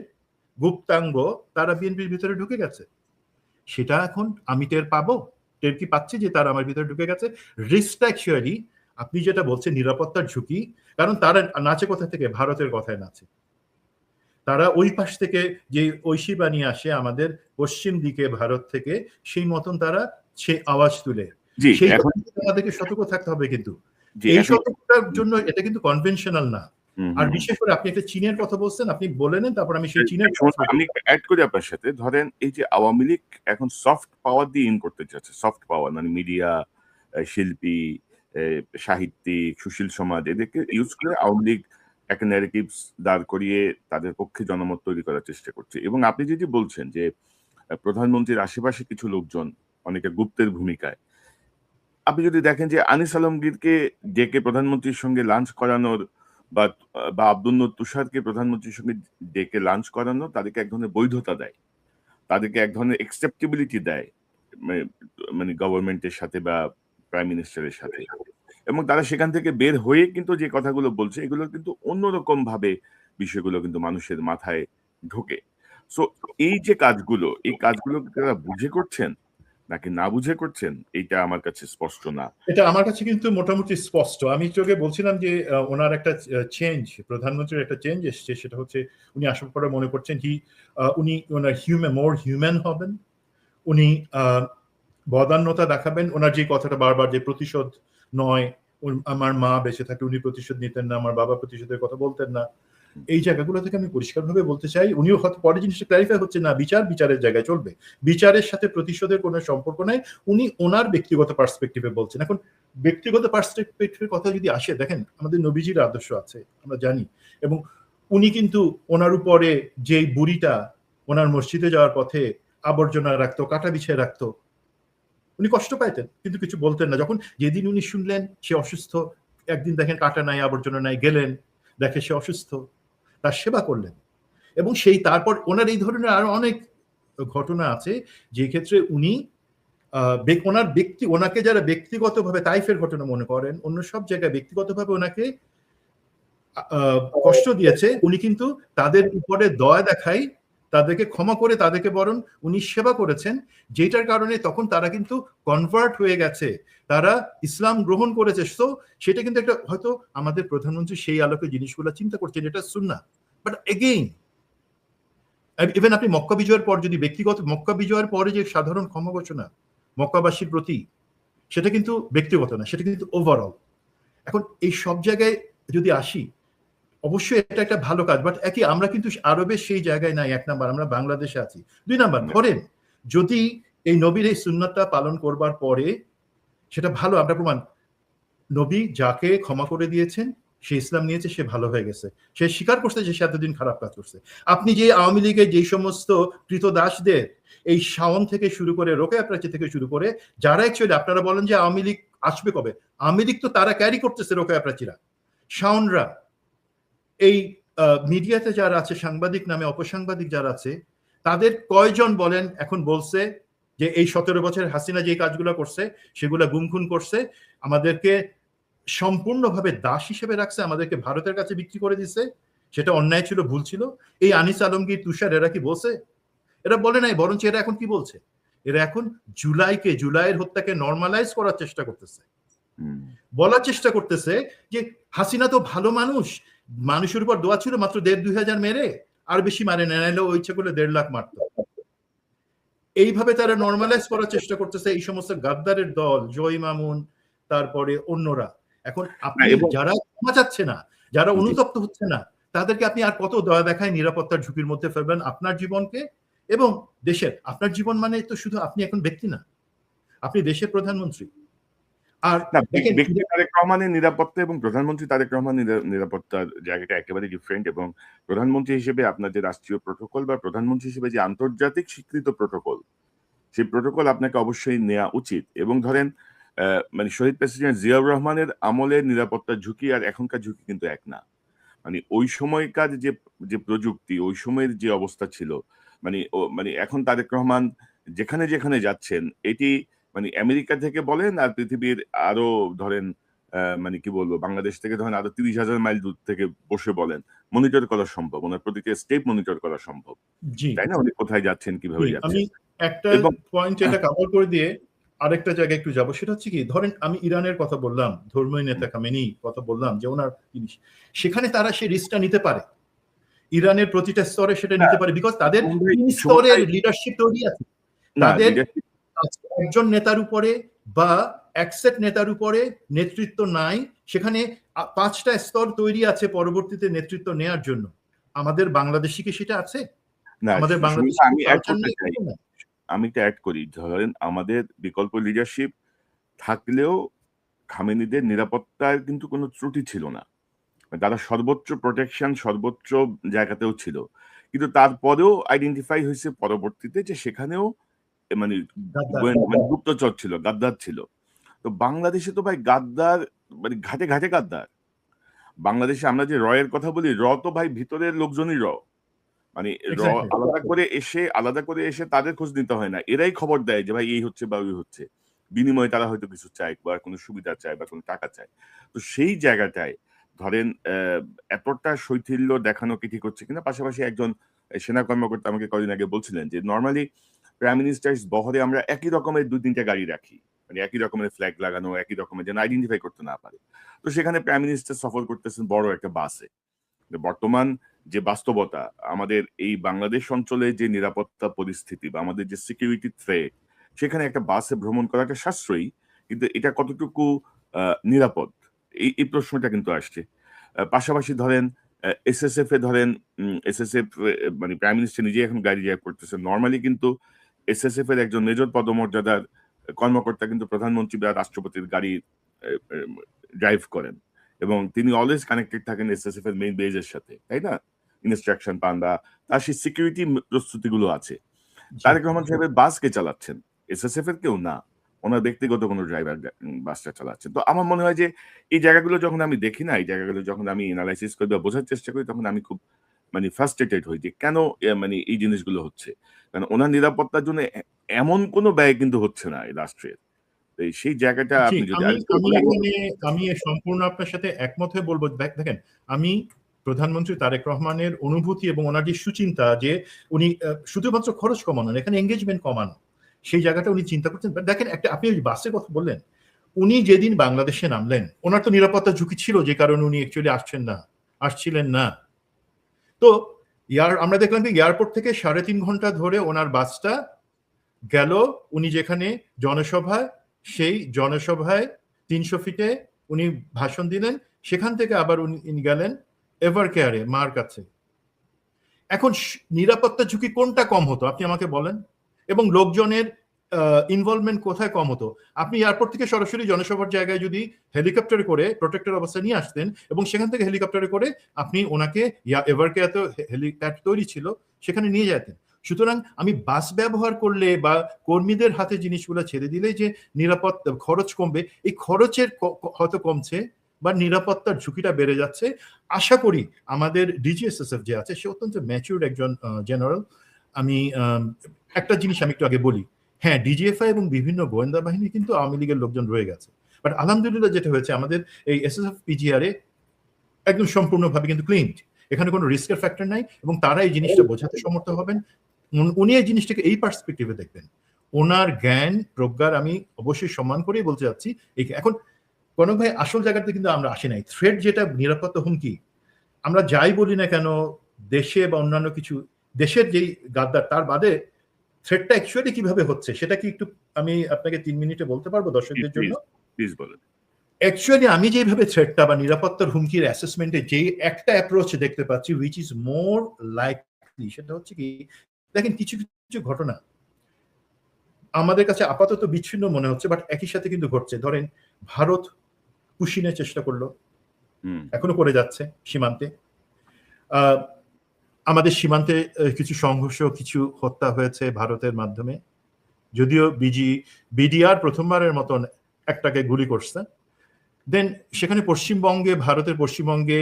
গুপ্তাঙ্গ, তারা বিএনপির ভিতরে ঢুকে গেছে। সেটা এখন আমি টের পাবো, টের কি পাচ্ছি যে তারা আমার ভিতরে ঢুকে গেছে? রিস্কটা অ্যাকচুয়ালি আপনি যেটা বলছেন নিরাপত্তার ঝুঁকি, কারণ তারা নাচে কোথা থেকে? ভারতের কথায় নাচে। তারা ওই পাশ থেকে যে ঐশী বাণী আসে আমাদের পশ্চিম দিকে ভারত থেকে, সেই মতন তারা সে আওয়াজ তুলে। সেই আমাদেরকে সতর্ক থাকতে হবে। কিন্তু এই সতর্কতার জন্য এটা কিন্তু কনভেনশনাল না। আর বিশেষ করে আপনি একটা চীনের কথা বলছেন, আপনি বলে নেন, তারপর আমি সেই চীনের আমি অ্যাড করি আপনার সাথে। ধরেন এই যে আওয়ামী লীগ এখন সফট পাওয়ার দিয়ে ইন করতে চাচ্ছে, সফট পাওয়ার মানে মিডিয়া, শিল্পী, সাহিত্যিক, সুশীল সমাজ, এদেরকে ইউজ করে আওয়ামী লীগ একটা ন্যারেটিভস দাঁড় করিয়ে তাদের পক্ষে জনমত তৈরি করার চেষ্টা করছে। এবং আপনি যদি বলছেন যে প্রধানমন্ত্রীর আশেপাশে কিছু লোকজন অনেকে গুপ্তের ভূমিকায়, আপনি যদি দেখেন যে আনিস আলমগীরকে ডেকে প্রধানমন্ত্রীর সঙ্গে লাঞ্চ করানোর বা আব্দুল নূর তুষারকে প্রধানমন্ত্রীর সঙ্গে ডেকে লাঞ্চ করানো তাদেরকে এক ধরনের বৈধতা দেয়, তাদেরকে এক ধরনের একসেপ্টেবিলিটি দেয় মানে গভর্নমেন্টের সাথে বা প্রাইম মিনিস্টারের সাথে। এবং তারা সেখান থেকে বের হয়ে কিন্তু যে কথাগুলো বলছে এগুলো কিন্তু অন্যরকম ভাবে বিষয়গুলো কিন্তু মানুষের মাথায় ঢোকে। সো এই যে কাজগুলো, এই কাজগুলো তারা বুঝে করছেন নাকি না বুঝে করছেন, এইটা আমার কাছে স্পষ্ট না। এটা আমার কাছে কিন্তু মোটামুটি স্পষ্ট। আমি তোকে বলছিলাম যে ওনার একটা চেঞ্জ, প্রধানমন্ত্রীর একটা চেঞ্জ এসছে, সেটা হচ্ছে উনি আসার পরে মনে করছেন উনি ওনার মোর হিউম্যান হবেন, উনি বদান্যতা দেখাবেন। ওনার যে কথাটা বারবার, যে প্রতিশোধ নয়, আমার মা বেঁচে থাকে উনি প্রতিশোধ নিতেন না, আমার বাবা প্রতিশোধের কথা বলতেন না, এই জায়গাগুলো থেকে আমি পরিষ্কারভাবে বলতে চাই। উনিও হয়তো পরে জিনিসটা ক্লারিফাই হচ্ছে না, বিচারের জায়গায় চলবে, বিচারের সাথে প্রতিশোধের কোনো সম্পর্ক নাই, উনি ওনার ব্যক্তিগত পার্সপেক্টিভে বলছেন। এখন ব্যক্তিগত পার্সপেক্টিভের কথা যদি আসে, দেখেন আমাদের নবীজির আদর্শ আছে আমরা জানি, এবং উনি কিন্তু ওনার উপরে যেই বুড়িটা ওনার মসজিদে যাওয়ার পথে আবর্জনা রাখতো, কাটা বিছিয়ে রাখতো, উনি কষ্ট পাইতেন কিন্তু কিছু বলতেন না। যখন যেদিন উনি শুনলেন সে অসুস্থ, একদিন দেখেন কাটা নাই, আবর্জনা নাই, গেলেন, দেখে সে অসুস্থ, তার সেবা করলেন। এবং সেই তারপর ওনার এই ধরনের আরো অনেক ঘটনা আছে যে ক্ষেত্রে উনি ওনাকে যারা ব্যক্তিগতভাবে, তাইফের ঘটনা মনে করেন, অন্য সব জায়গায় ব্যক্তিগতভাবে ওনাকে কষ্ট দিয়েছে, উনি কিন্তু তাদের উপরে দয়া দেখাই, তাদেরকে ক্ষমা করে তাদেরকে বরং উনি সেবা করেছেন, যেটার কারণে তখন তারা কিন্তু কনভার্ট হয়ে গেছে, তারা ইসলাম গ্রহণ করেছে। তো সেটা কিন্তু একটা, হয়তো আমাদের প্রধানমন্ত্রী সেই আলোকে জিনিসগুলো চিন্তা করছেন, এটা সুন্নাহ। বাট এগেইন, ইভেন আপনি মক্কা বিজয়ের পর যদি মক্কা বিজয়ের পরে যে সাধারণ ক্ষমা ঘোষণা মক্কাবাসীর প্রতি, সেটা কিন্তু ব্যক্তিগত না, সেটা কিন্তু ওভারঅল। এখন এই সব জায়গায় যদি আসি, অবশ্যই এটা একটা ভালো কাজ, বাট একই আমরা কিন্তু আরবের সেই জায়গায় নাই। এক নাম্বার, আমরা বাংলাদেশে আছি। দুই নাম্বার, ধরেন যদি এই নবীর এই সুন্নাতটা পালন করবার পরে সেটা ভালো, আমরা প্রমাণ, নবী যাকে ক্ষমা করে দিয়েছেন, সে ইসলাম নিয়েছে, সে ভালো হয়ে গেছে, সে স্বীকার করছে যে সে এতদিন খারাপ কাজ করছে। আপনি যে আওয়ামী লীগের যে সমস্ত কৃতদাসদের, এই শাওন থেকে শুরু করে, রোকেয়া প্রাচী থেকে শুরু করে, যারা অ্যাকচুয়ালি আপনারা বলেন যে আওয়ামী লীগ আসবে কবে, আওয়ামী লীগ তো তারা ক্যারি করতেছে, রোকেয়া প্রাচীরা, শাওনরা, এই মিডিয়াতে যারা আছে, সাংবাদিক নামে অপসাংবাদিক যারা আছে, তাদের কয়জন বলেন এখন বলছে যে এই 17 বছরের হাসিনা যে কাজগুলো করছে সেগুলো গুমখুন করছে, আমাদেরকে সম্পূর্ণভাবে দাস হিসেবে রাখছে, আমাদেরকে ভারতের কাছে বিক্রি করে দিছে, সেটা অন্যায় ছিল, ভুল ছিল। এই আনিস আলমগীর, তুষার, এরা কি বলছে? এরা বলে নাই, বরঞ্চ এরা এখন কি বলছে? এরা এখন জুলাইয়ের হত্যাকে নর্মালাইজ করার চেষ্টা করতেছে, বলার চেষ্টা করতেছে যে হাসিনা তো ভালো মানুষ, মানুষের উপর দোয়া ছিল, মাত্র 1,500-2,000 মেরে, আর বেশি মারে না, নাইলে ওই ইচ্ছে করলে 1.5 লাখ মারত। এইভাবে তারা নর্মালাইজ করার চেষ্টা করতেছে এই সমস্ত গাদ্দারের দল, জয় মামুন, তারপরে অন্যরা। এখন আপনি এবং যারা ক্ষমা চাচ্ছে না, যারা জি, অনুতপ্ত হচ্ছে না, তাদেরকে আপনি আর কত দয়া দেখায় নিরাপত্তার ঝুঁকির মধ্যে ফেলবেন আপনার জীবনকে এবং দেশের। আপনার জীবন মানে তো শুধু আপনি এখন ব্যক্তি না, আপনি দেশের প্রধানমন্ত্রী। আর না দেখেন ব্যক্তি তারেক রহমানের নিরাপত্তা এবং প্রধানমন্ত্রী তারেক রহমানের নিরাপত্তার জায়গাটা একেবারে ডিফারেন্ট। এবং প্রধানমন্ত্রী হিসেবে আপনার যে রাষ্ট্রীয় প্রোটোকল বা প্রধানমন্ত্রী হিসেবে যে আন্তর্জাতিক স্বীকৃত প্রোটোকল, সেই প্রোটোকল আপনাকে অবশ্যই নেওয়া উচিত। এবং ধরেন মানে শহীদ প্রেসিডেন্ট জিয়াউর রহমানের আমলের নিরাপত্তার ঝুঁকি আর এখনকার ঝুঁকি কিন্তু এক না। মানে ওই সময়কার যে যে প্রযুক্তি, ওই সময়ের যে অবস্থা ছিল, মানে এখন তারেক রহমান যেখানে যেখানে যাচ্ছেন, এটি মানে আমেরিকা থেকে বলেন আর পৃথিবীর আরো ধরেন মানে কি বলবো, বাংলাদেশ থেকে ধরেন আরো ৩০,০০০ মাইল দূর থেকে বসে বলেন, মনিটর করা সম্ভব। ওনার প্রতিটা স্টেপ মনিটর করা সম্ভব। জি তাই না? উনি কোথায় যাচ্ছেন, কিভাবে আমি যাচ্ছেন। একটা এবং পয়েন্ট এটা কভার করে দিয়ে আরেকটা জায়গায় একটু যাবো। সেটা হচ্ছে কি, ধরেন আমি ইরানের কথা বললাম, ধর্মীয় নেতা খামেনি কথা বললাম যে ওনার জিনিস, সেখানে তারা সেই রিস্কটা নিতে পারে, ইরানের প্রতিটা স্তরে সেটা নিতে পারে, বিকজ তাদের তিন স্তরের লিডারশিপ তৈরি আছে। না তাদের leadership একজন নেতার উপরে বা একসেট নেতার উপরে নেতৃত্ব নাই, সেখানে 5টা স্তর তৈরি আছে পরবর্তীতে নেতৃত্ব নেয়ার জন্য। আমাদের বাংলাদেশে কি সেটা আছে? না, আমাদের বাংলাদেশে আমি এড কালচার করতে নাই? চাই। আমি এটা এড করি। ধরেন আমাদের বিকল্প লিডারশিপ থাকলেও খামেনিদের নিরাপত্তার কিন্তু কোনো ত্রুটি ছিল না। তারা সর্বোচ্চ প্রোটেকশন সর্বোচ্চ জায়গাতেও ছিল। কিন্তু তারপরেও আইডেন্টিফাই হইছে পরবর্তীতে যে সেখানেও মানে মানে গুপ্তচর ছিল, গাদ্দার ছিল। তো বাংলাদেশে তো ভাই গাদ্দার মানে ঘাটে, ঘাটে গাদ্দার। বাংলাদেশে আমরা যে এর কথা বলি, তো ভাই ভিতরের লোকজনই মানে এক্সাক্টলি। আলাদা করে এসে তাদের খোঁজ নিতে হয় না। এরাই খবর দেয় যে ভাই এই হচ্ছে বা ওই হচ্ছে। বিনিময়ে তারা হয়তো কিছু চায় বা কোনো সুবিধা চায় বা কোনো টাকা চায়। তো সেই জায়গাটায় ধরেন এতটা শৈথিল্য দেখানো কি ঠিক হচ্ছে কিনা? পাশাপাশি একজন সেনা কর্মকর্তা আমাকে কদিন আগে বলছিলেন যে নরমালি প্রাইম মিনিস্টারস বহরে আমরা একই রকমের ২-৩ টা গাড়ি রাখি। মানে একই রকমের ফ্ল্যাগ লাগানো, একই রকমের যেন আইডেন্টিফাই করতে না পারে। তো সেখানে প্রাইম মিনিস্টার সফর করতেছেন বড় একটা বাসে। বর্তমান যে বাস্তবতা, আমাদের এই বাংলাদেশ অঞ্চলে যে নিরাপত্তা পরিস্থিতি বা আমাদের যে সিকিউরিটি থ্রেট, সেখানে একটা বাসে ভ্রমণ করাটা সাশ্রয়ী। কিন্তু এটা কতটুকু নিরাপদ? এই প্রশ্নটা কিন্তু আসছে। পাশাপাশি ধরেন এসএসএফ এ ধরেন এসএসএফ মানে প্রাইম মিনিস্টার নিজেই এখন গাড়ি ড্রাইভ করতেছেন। নরমালি কিন্তু এসএসএফ এর একজন মেজর পদমর্যাদার কর্মকর্তা কিন্তু প্রধানমন্ত্রী বা রাষ্ট্রপতির গাড়ি এ এ ড্রাইভ করেন। এবং তিনি অলওয়েজ কানেক্টেড থাকেন এসএসএফ এর মেইন বেজ এর সাথে, তাই না? ইনস্ট্রাকশন পান বা তার সেই সিকিউরিটি প্রস্তুতিগুলো আছে। তারেক রহমান সাহেবের বাস কে চালাচ্ছেন? এসএসএফ এর কেউ না। ওনার ব্যক্তিগত কোনো ড্রাইভার বাসটা চালাচ্ছেন। তো আমার মনে হয় যে এই জায়গাগুলো যখন আমি দেখি না, এই জায়গাগুলো যখন আমি এনালাইসিস করি বা বোঝার চেষ্টা করি, তখন আমি খুব মানে ফ্রাস্ট্রেটেড হই যে কেন মানে এই জিনিসগুলো হচ্ছে। কারণ ওনার নিরাপত্তার জন্য এমন কোনো ব্যয় কিন্তু হচ্ছে না এই রাষ্ট্রের। তো সেই জায়গাটা জি, আপনি যদি আমি আরেকটু আমি বলেন। এখানে আমি সম্পূর্ণ আপনার সাথে একমত হয়ে বলব। দেখেন, আমি প্রধানমন্ত্রী তারেক রহমানের অনুভূতি এবং ওনার যে সুচিন্তা যে উনি শুধুমাত্র খরচ কমানো না, এখানে এনগেজমেন্ট কমানো, সেই জায়গাটা উনি চিন্তা করছেন। দেখেন, একটা আপনি ওই বাসের কথা বললেন, উনি যেদিন বাংলাদেশে নামলেন, ওনার তো নিরাপত্তার ঝুঁকি ছিল, যে কারণে উনি অ্যাকচুয়ালি আসছিলেন না। তো আমরা দেখলাম যে এয়ারপোর্ট থেকে ৩.৫ ঘন্টা ধরে ওনার বাসটা গেল উনি যেখানে জনসভায়, সেই জনসভায় ৩০০ ফিটে উনি ভাষণ দিলেন, সেখান থেকে আবার উনি গেলেন এভার কেয়ারে, মার কাছে। এখন নিরাপত্তা ঝুঁকি কোনটা কম হতো আপনি আমাকে বলেন, এবং লোকজনের ইনভলভমেন্ট কোথায় কম হতো? আপনি এয়ারপোর্ট থেকে সরাসরি জনসভার জায়গায় যদি হেলিকপ্টারে করে প্রোটেক্টেড অবস্থায় নিয়ে আসতেন এবং সেখান থেকে হেলিকপ্টারে করে আপনি ওনাকে এভার কেয়ারে হেলিপ্যাড তৈরি ছিল, সেখানে নিয়ে যেতেন। সুতরাং আমি বাস ব্যবহার করলে বা কর্মীদের হাতে জিনিসগুলো ছেড়ে দিলে যে নিরাপত্তা খরচ কমবে, এই খরচের হয়তো কমছে বা নিরাপত্তার ঝুঁকিটা বেড়ে যাচ্ছে। আশা করি আমাদের ডিজিএসএসএফ যে আছে, সে অত্যন্ত ম্যাচিউরড একজন জেনারেল। আমি একটা জিনিস আমি একটু আগে বলি, হ্যাঁ, ডিজিএফআই এবং বিভিন্ন গোয়েন্দা বাহিনী কিন্তু আওয়ামী লীগের লোকজন রয়ে গেছে, বাট আলহামদুলিল্লাহ যেটা হয়েছে, আমাদের এই এসএসএফ পিজিআরে একদম সম্পূর্ণভাবে কিন্তু ক্লিন, এখানে কোনো রিস্কের ফ্যাক্টর নাই, এবং তারা এই জিনিসটা বোঝাতে সমর্থ হবেন। উনি এই জিনিসটাকে এই পার্সপেক্টিভে দেখবেন। ওনার জ্ঞান প্রজ্ঞার আমি অবশ্যই সম্মান করেই বলতে চাচ্ছি। এখন কনক ভাই, আসল জায়গাতে কিন্তু আমরা আসি নাই। থ্রেট যেটা, নিরাপত্তা হুমকি, আমরা যাই বলি না কেন, দেশে বা অন্যান্য কিছু দেশের যেই গাদ্দার, তার বাদে থ্রেটটা অ্যাকচুয়ালি কিভাবে হচ্ছে সেটা কি একটু আমি আপনাকে 3 মিনিটে বলতে পারবো দর্শকদের জন্য? প্লিজ বলেন। অ্যাকচুয়ালি আমি যেভাবে থ্রেটটা বা নিরাপত্তার হুমকির অ্যাসেসমেন্টে যে একটা অ্যাপ্রোচ দেখতে পাচ্ছি হুইচ ইজ মোর লাইকলি, সেটা হচ্ছে কি, দেখেন কিছু কিছু ঘটনা আমাদের কাছে আপাতত বিচ্ছিন্ন মনে হচ্ছে, বাট একই সাথে কিন্তু ঘটছে। ধরেন ভারত পুশিনের চেষ্টা করলো, এখনো করে যাচ্ছে সীমান্তে। আমাদের সীমান্তে কিছু সংঘর্ষ, কিছু হত্যা হয়েছে ভারতের মাধ্যমে, যদিও বিডিআর প্রথমবারের মতন একটাকে গুলি করছে। দেন সেখানে পশ্চিমবঙ্গে, ভারতের পশ্চিমবঙ্গে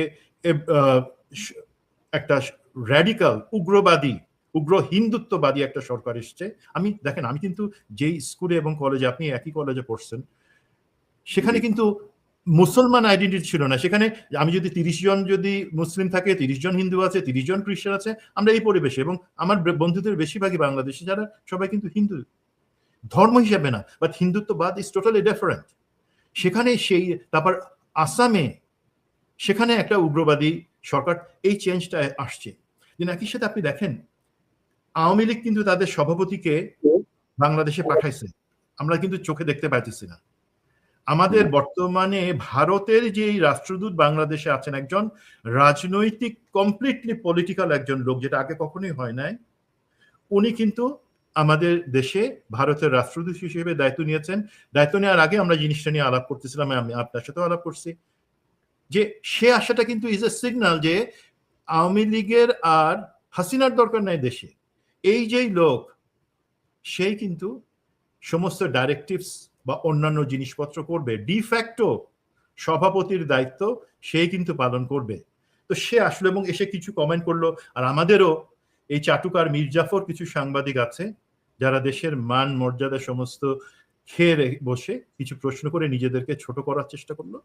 একটা র্যাডিক্যাল উগ্র হিন্দুত্ববাদী একটা সরকার এসছে। দেখেন আমি কিন্তু যেই স্কুলে এবং কলেজে, আপনি একই কলেজে পড়ছেন, সেখানে কিন্তু মুসলমান আইডেন্টিটি ছিল না। সেখানে আমি যদি 30 জন যদি মুসলিম থাকে, 30 জন হিন্দু আছে, 30 জন খ্রিস্টান আছে, আমরা এই পরিবেশে, এবং আমার বন্ধুদের বেশিরভাগই বাংলাদেশি, যারা সবাই কিন্তু হিন্দু, ধর্ম হিসাবে না, বাট হিন্দুত্ববাদ ইজ টোটালি ডিফারেন্ট। সেখানে তারপর আসামে সেখানে একটা উগ্রবাদী সরকার, এই চেঞ্জটা আসছে। একই সাথে আপনি দেখেন আওয়ামী লীগ কিন্তু তাদের সভাপতিকে বাংলাদেশে পাঠাইছে, আমরা কিন্তু চোখে দেখতে পাইতেছি না। আমাদের বর্তমানে ভারতের যে রাষ্ট্রদূত বাংলাদেশে আছেন, একজন রাজনৈতিক কমপ্লিটলি পলিটিক্যাল একজন লোক, যেটা আগে কখনোই হয় নাই। উনি কিন্তু আমাদের দেশে ভারতের রাষ্ট্রদূত হিসেবে দায়িত্ব নিয়েছেন। দায়িত্ব নেওয়ার আগে আমরা জিনিসটা নিয়ে আলাপ করতেছিলাম, আমি আপনার সাথেও আলাপ করছি, যে সে আসাটা কিন্তু ইজ এ সিগন্যাল যে আওয়ামী লীগের আর হাসিনার দরকার নাই দেশে। এই যেই লোক, সেই কিন্তু সমস্ত ডাইরেক্টিভস বা অন্যান্য জিনিসপত্র করবে, ডিফ্যাক্টো সভাপতির দায়িত্ব সেই কিন্তু পালন করবে। তো সে আসলে এবং এসে কিছু কমেন্ট করলো। আর আমাদেরও এই চাটুকার মির্জাফর কিছু সাংবাদিক আছে যারা দেশের মান মর্যাদা সমস্ত খেয়ে বসে কিছু প্রশ্ন করে নিজেদেরকে ছোট করার চেষ্টা করলো।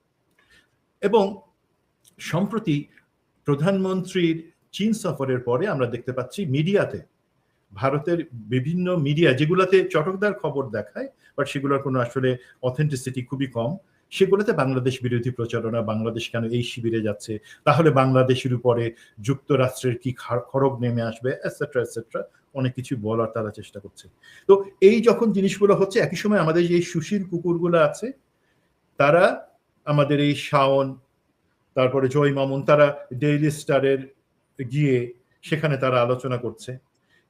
এবং সম্প্রতি প্রধানমন্ত্রীর চীন সফরের পরে আমরা দেখতে পাচ্ছি মিডিয়াতে, ভারতের বিভিন্ন মিডিয়া যেগুলোতে চটকদার খবর দেখায়, বাট সেগুলোর কোনো আসলে অথেন্টিসিটি খুবই কম, সেগুলোতে বাংলাদেশ বিরোধী প্রচারণা, বাংলাদেশ কেন এই শিবিরে যাচ্ছে, তাহলে বাংলাদেশের উপরে যুক্তরাষ্ট্রের কি খড়গ নেমে আসবে, এটসেট্রা এটসেট্রা, অনেক কিছু বলার তারা চেষ্টা করছে। তো এই যখন জিনিসগুলো হচ্ছে, একই সময় আমাদের যে সুশীল কুকুরগুলো আছে, তারা আমাদের এই শাওন, তারপরে জয় মামুন, তারা ডেইলি স্টারের গিয়ে সেখানে তারা আলোচনা করছে,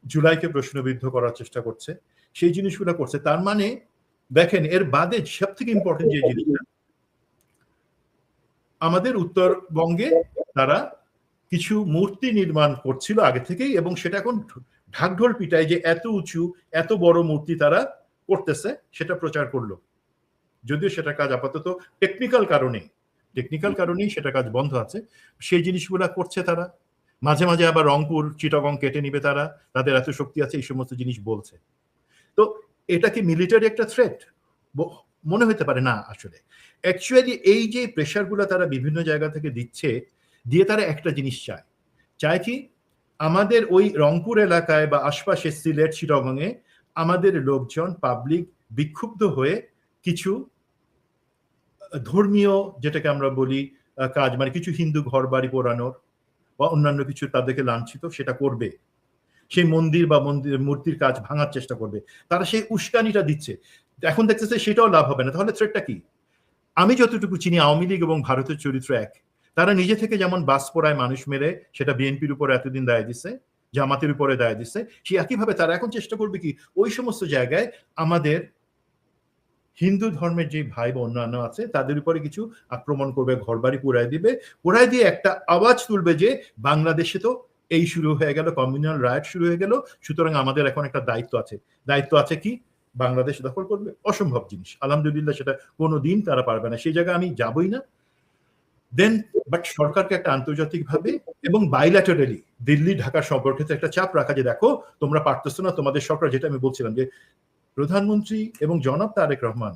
জুলাইকে প্রশ্নবিদ্ধ করার চেষ্টা করছে, সেই জিনিসগুলো করছে। তার মানে দেখেন, এর বাদে সব থেকে ইম্পর্টেন্ট যে জিনিসটা, আমাদের উত্তরবঙ্গে তারা কিছু মূর্তি নির্মাণ করছিল আগে থেকেই, এবং সেটা এখন ঢাকঢোল পিটায় যে এত উঁচু এত বড় মূর্তি তারা করতেছে, সেটা প্রচার করলো। যদিও সেটা কাজ আপাতত টেকনিক্যাল কারণেই সেটা কাজ বন্ধ আছে। সেই জিনিসগুলো করছে তারা। মাঝে মাঝে আবার রংপুর চিটাগং কেটে নিবে তারা, তাদের এত শক্তি আছে, এই সমস্ত জিনিস বলছে। তো এটা কি মিলিটারি একটা থ্রেট মনে হতে পারে? না, আসলে অ্যাকচুয়ালি এই যে প্রেশারগুলো তারা বিভিন্ন জায়গা থেকে দিচ্ছে, দিয়ে তারা একটা জিনিস চায় কি, আমাদের ওই রংপুর এলাকায় বা আশপাশে সিলেট চিটাগংয়ে আমাদের লোকজন পাবলিক বিক্ষুব্ধ হয়ে কিছু ধর্মীয়, যেটাকে আমরা বলি কাজ, মানে কিছু হিন্দু ঘর বাড়ি পোড়ানোর বা অন্যান্য কিছু তাদেরকে লাঞ্ছিত সেটা করবে, সেই মন্দির বা মূর্তির কাজ ভাঙার চেষ্টা করবে, তারা সেই উস্কানিটা দিচ্ছে। এখন দেখতেছে সেটাও লাভ হবে না, তাহলে থ্রেটটা কি? আমি যতটুকু চিনি আওয়ামী লীগ এবং ভারতের চরিত্র এক। তারা নিজে থেকে যেমন বাস পোড়ায় মানুষ মেরে, সেটা বিএনপির উপরে এতদিন দায় দিচ্ছে, জামাতের উপরে দায় দিচ্ছে, সেই একইভাবে তারা এখন চেষ্টা করবে কি, ওই সমস্ত জায়গায় আমাদের হিন্দু ধর্মের যে ভাই বা অন্যান্য আছে তাদের উপরে কিছু আক্রমণ করবে, ঘরবাড়ি পোড়ায় দিয়ে একটা আওয়াজ তুলবে যে বাংলাদেশে তো এই শুরু হয়ে গেল, কমিউনাল রাইট শুরু হয়ে গেল, সুতরাং আমাদের এখন একটা দায়িত্ব আছে কি, বাংলাদেশ দখল করবে। অসম্ভব জিনিস, আলহামদুলিল্লাহ সেটা কোনোদিন তারা পারবে না, সেই জায়গায় আমি যাবই না। দেন বাট সরকারকে একটা আন্তর্জাতিকভাবে এবং বাইল্যাটারালি দিল্লি ঢাকার সম্পর্কে একটা চাপ রাখা, যে দেখো তোমরা পারতেছো না, তোমাদের সরকার, যেটা আমি বলছিলাম যে প্রধানমন্ত্রী এবং জনাব তারেক রহমান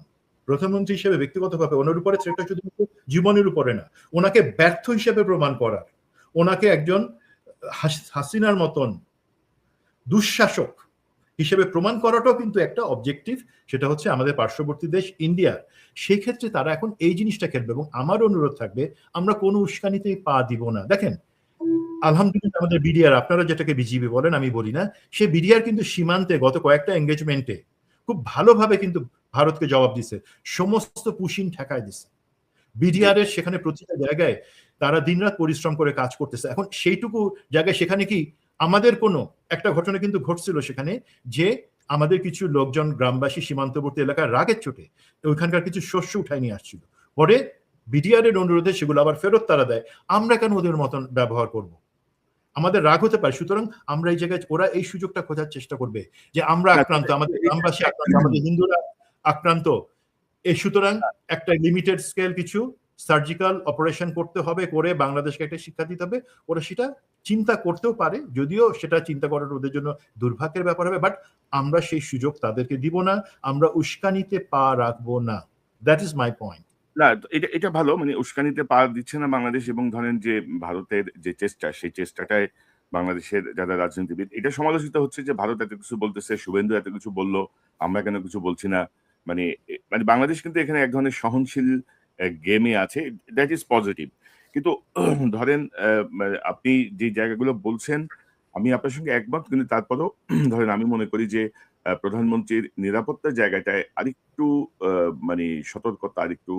প্রধানমন্ত্রী হিসেবে ব্যক্তিগতভাবে ওনার উপরে থ্রেটটা শুধুমাত্র জীবনের উপরে না, ওনাকে ব্যর্থ হিসেবে প্রমাণ করার, ওনাকে একজন হাসিনার মতন দুঃশাসক হিসেবে প্রমাণ করাটাও কিন্তু একটা অবজেক্টিভ, সেটা হচ্ছে আমাদের পার্শ্ববর্তী দেশ ইন্ডিয়া। সেই ক্ষেত্রে তারা এখন এই জিনিসটা খেলবে, এবং আমার অনুরোধ থাকবে আমরা কোনো উস্কানিতেই পা দিব না। দেখেন আলহামদুলিল্লাহ আমাদের বিডিআর, আপনারা যেটাকে বিজিবি বলেন আমি বলি না, সে বিডিআর কিন্তু সীমান্তে গত কয়েকটা এঙ্গেজমেন্টে খুব ভালোভাবে কিন্তু ভারতকে জবাব দিছে, সমস্ত পুশিন ঠেকায় দিছে। বিডিআর এর সেখানে প্রতিটা জায়গায় তারা দিনরাত পরিশ্রম করে কাজ করতেছে। এখন সেইটুকু জায়গায় সেখানে কি আমাদের কোনো একটা ঘটনা কিন্তু ঘটছিল সেখানে, যে আমাদের কিছু লোকজন গ্রামবাসী সীমান্তবর্তী এলাকার রাগের চোটে ওইখানকার কিছু শস্য উঠায় নিয়ে আসছিল, পরে বিডিআর এর অনুরোধে সেগুলো আবার ফেরত তারা দেয়। আমরা কেন ওদের মতন ব্যবহার করব? আমাদের রাগ হতে পারে। সুতরাং আমরা এই জায়গায়, ওরা এই সুযোগটা খোঁজার চেষ্টা করবে যে আমরা আক্রান্ত, আমাদের গ্রামবাসী আক্রান্ত, আমাদের হিন্দুরা আক্রান্ত। এই সুতরাং একটা লিমিটেড স্কেল কিছু সার্জিক্যাল অপারেশন করতে হবে, করে বাংলাদেশকে একটা শিক্ষা দিতে হবে। ওরা সেটা চিন্তা করতেও পারে, যদিও সেটা চিন্তা করার ওদের জন্য দুর্ভাগ্যের ব্যাপার হবে, বাট আমরা সেই সুযোগ তাদেরকে দিব না, আমরা উস্কানিতে পা রাখবো না। That is my point. না, এটা এটা ভালো, মানে উস্কানিতে পা দিচ্ছে না বাংলাদেশ, এবং ধরেন যে ভারতের যে চেষ্টা, সেই চেষ্টাটায় বাংলাদেশের যারা রাজনীতিবিদ, এটা সমালোচিত হচ্ছে যে ভারত এত কিছু বলতেছে, শুভেন্দু এত কিছু বললো, আমরা কেন কিছু বলছি না। মানে মানে বাংলাদেশ কিন্তু এখানে এক ধরনের সহনশীল গেমে আছে, দ্যাট ইজ পজিটিভ। কিন্তু ধরেন আপনি যে জায়গাগুলো বলছেন আমি আপনার সঙ্গে একমত, কিন্তু তারপরেও ধরেন আমি মনে করি যে প্রধানমন্ত্রীর নিরাপত্তার জায়গাটায় আরেকটু মানে সতর্কতা, আরেকটু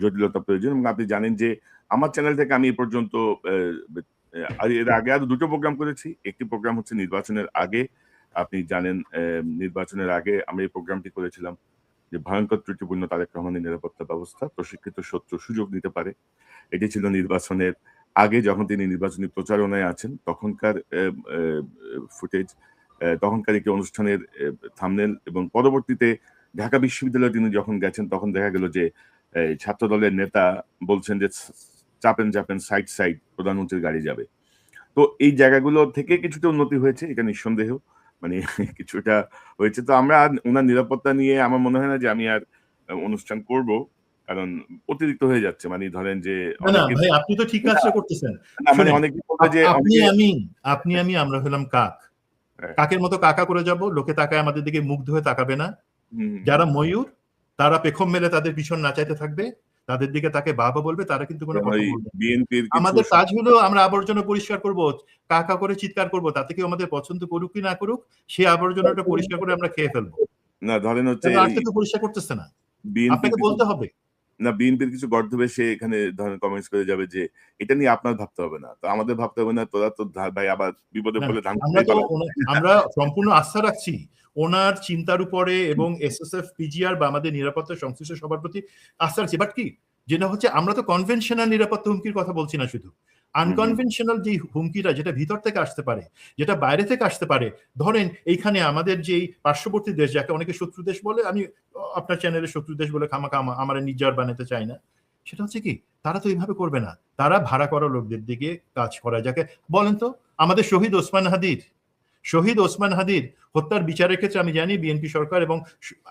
জটিলতা প্রয়োজন। এবং আপনি জানেন যে আমার চ্যানেল থেকে আমি এ পর্যন্ত এর আগে আরো ২ টো প্রোগ্রাম করেছি। একটি প্রোগ্রাম হচ্ছে নির্বাচনের আগে। আপনি জানেন নির্বাচনের আগে আমরা এই প্রোগ্রামটি করেছিলাম যে ভয়ংকর ত্রুটিপূর্ণ তারেক রহমানের নিরাপত্তা ব্যবস্থা, প্রশিক্ষিত শত্রু সুযোগ নিতে পারে। এটি ছিল নির্বাচনের আগে, যখন তিনি নির্বাচনী প্রচারণায় আছেন তখনকার ফুটেজ, তখনকার একটি অনুষ্ঠানের থাম্বনেল। এবং পরবর্তীতে ঢাকা বিশ্ববিদ্যালয়ে তিনি যখন গেছেন তখন দেখা গেল যে ছাত্রদলের নেতা বলছেন যে চাপেন সাইড প্রধানমন্ত্রীর গাড়ি যাবে। তো এই জায়গাগুলো থেকে কিছুটা উন্নতি হয়েছে, এটা নিঃসন্দেহ, মানে কিছুটা হয়েছে। তো আমরা উনার নিরাপত্তা নিয়ে আমার মনে হয় না যে আমি আর অনুষ্ঠান করব, কারণ অতিরিক্ত হয়ে যাচ্ছে। মানে ধরেন যে না, না অনেকে, ভাই, আপনি তো ঠিক কাজটা করতেছেন। না মানে শুনেন, অনেকে বলবে যে আপনি অনেকে, আমি আমরা হলাম কাক। হ্যাঁ, কাকের মতো কাকা করে যাব, লোকে তাকায় আমাদের দিকে মুগ্ধ হয়ে তাকাবে না। হুম, যারা ময়ূর, তারা পেখম মেলে তাদের পিছন নাচাইতে থাকবে, তাদের দিকে তাকে বাবা বলবে, তারা কিন্তু কোনো কথা ওই বলবে না। বিএনপির কিছু আমাদের কাজ হলো আমরা আবর্জনা পরিষ্কার করব, কাকা করে চিৎকার করব, তাতে কেউ আমাদের পছন্দ করুক কি না করুক, সেই আবর্জনাটা পরিষ্কার করে আমরা খেয়ে ফেলবো। না ধরেন হচ্ছে আর তো কেউ পরিষ্কার করতেছে না, বিএনপির আপনাকে কিছু, বলতে হবে। না বিএনপির কিছু গর্ধবে সে এখানে ধরেন কমেন্টস করে যাবে যে এটা নিয়ে আপনার ভাবতে হবে না, তো আমাদের ভাবতে হবে না, তোরা তো ভাই আবার বিপদে না, পড়লে ধান আমরা খেতেই তো পালাবি। আমরা সম্পূর্ণ আস্থা রাখছি ওনার চিন্তার উপরে, এবং এসএসএফ পিজিআর বা আমাদের নিরাপত্তা সংশ্লিষ্ট সবার প্রতি আস্থা রাখছি। বাট কি, যেটা হচ্ছে আমরা তো কনভেনশনাল নিরাপত্তা হুমকির কথা বলছি না, শুধু আনকনভেনশনাল যে হুমকিটা, যেটা ভিতর থেকে আসতে পারে, যেটা বাইরে থেকে আসতে পারে। ধরেন এইখানে আমাদের যেই পার্শ্ববর্তী দেশ, যাকে অনেকে শত্রু দেশ বলে, আমি আপনার চ্যানেলে শত্রু দেশ বলে খামাখা আমার নির্যাত বানাতে চাই না, সেটা হচ্ছে কি, তারা তো এইভাবে করবে না। তারা ভাড়া করা লোকদের দিকে কাজ করা, যাকে বলেন তো, আমাদের শহীদ ওসমান হাদির হত্যার বিচারের ক্ষেত্রে আমি জানি বিএনপি সরকার এবং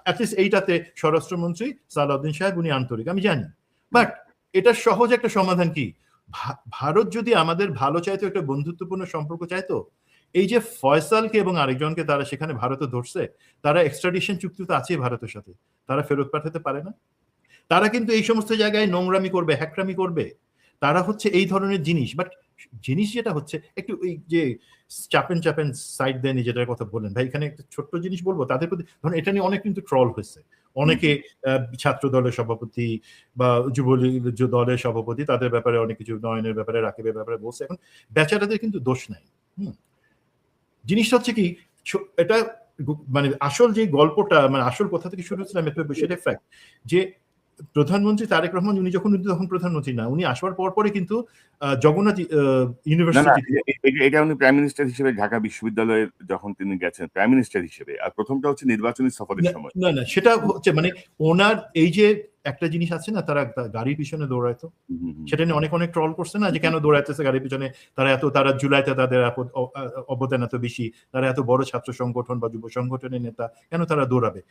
অ্যাটলিস্ট এইটাতে স্বরাষ্ট্রমন্ত্রী সালাউদ্দিন সাহেব উনি আন্তরিক, আমি জানি। বাট এটা সহজ একটা সমাধান কি, ভারত যদি আমাদের ভালো চাইতো, একটা বন্ধুত্বপূর্ণ সম্পর্ক চাইতো, এই যে ফয়সালকে এবং আরেকজনকে তারা সেখানে ভারতে ধরছে, তারা এক্সট্রাডিশন চুক্তি তো আছে ভারতের সাথে, তারা ফেরত পাঠাতে পারে না। তারা কিন্তু এই সমস্ত জায়গায় নোংরামি করবে, হ্যাকরামি করবে, তারা হচ্ছে এই ধরনের জিনিস। বাট জিনিস যেটা হচ্ছে একটু ওই যে চাপেন সাইড দেন, যেটার কথা বললেন ভাই, এখানে একটা ছোট্ট জিনিস বলবো তাদের প্রতি। ধরুন এটা নিয়ে অনেক কিন্তু ট্রল হয়েছে, অনেকে ছাত্র দলের সভাপতি বা যুবলীগ দলের সভাপতি, তাদের ব্যাপারে অনেক কিছু, নয়নের ব্যাপারে, রাকিবের ব্যাপারে বলছে। এখন বেচারাদের কিন্তু দোষ নাই। জিনিসটা হচ্ছে কি, এটা মানে আসল যে গল্পটা, মানে আসল কোথা থেকে শুরু হচ্ছিল সেটা ফ্যাক্ট যে প্রধানমন্ত্রী তারেক রহমান উনি তখন প্রধানমন্ত্রী না, উনি আসবার পরে কিন্তু জগন্নাথ না, ইউনিভার্সিটি, এটা উনি প্রাইম মিনিস্টার হিসেবে ঢাকা বিশ্ববিদ্যালয়ে যখন তিনি গেছেন প্রাইম মিনিস্টার হিসেবে, আর প্রথমটা হচ্ছে নির্বাচনী সফরের সময়। না সেটা হচ্ছে মানে ওনার এই যে একটা জিনিস আছে না, তারা গাড়ির পিছনে দৌড়াইতো, সেটা নিয়ে অনেক ট্রল করছে না, যে কেন দৌড়াইতেছে গাড়ির পিছনে, তারা জুলাইতে তাদের অবদান এত বেশি, তারা এত বড় ছাত্র সংগঠন বা যুব সংগঠনের নেতা, কেন তারা দৌড়াবে।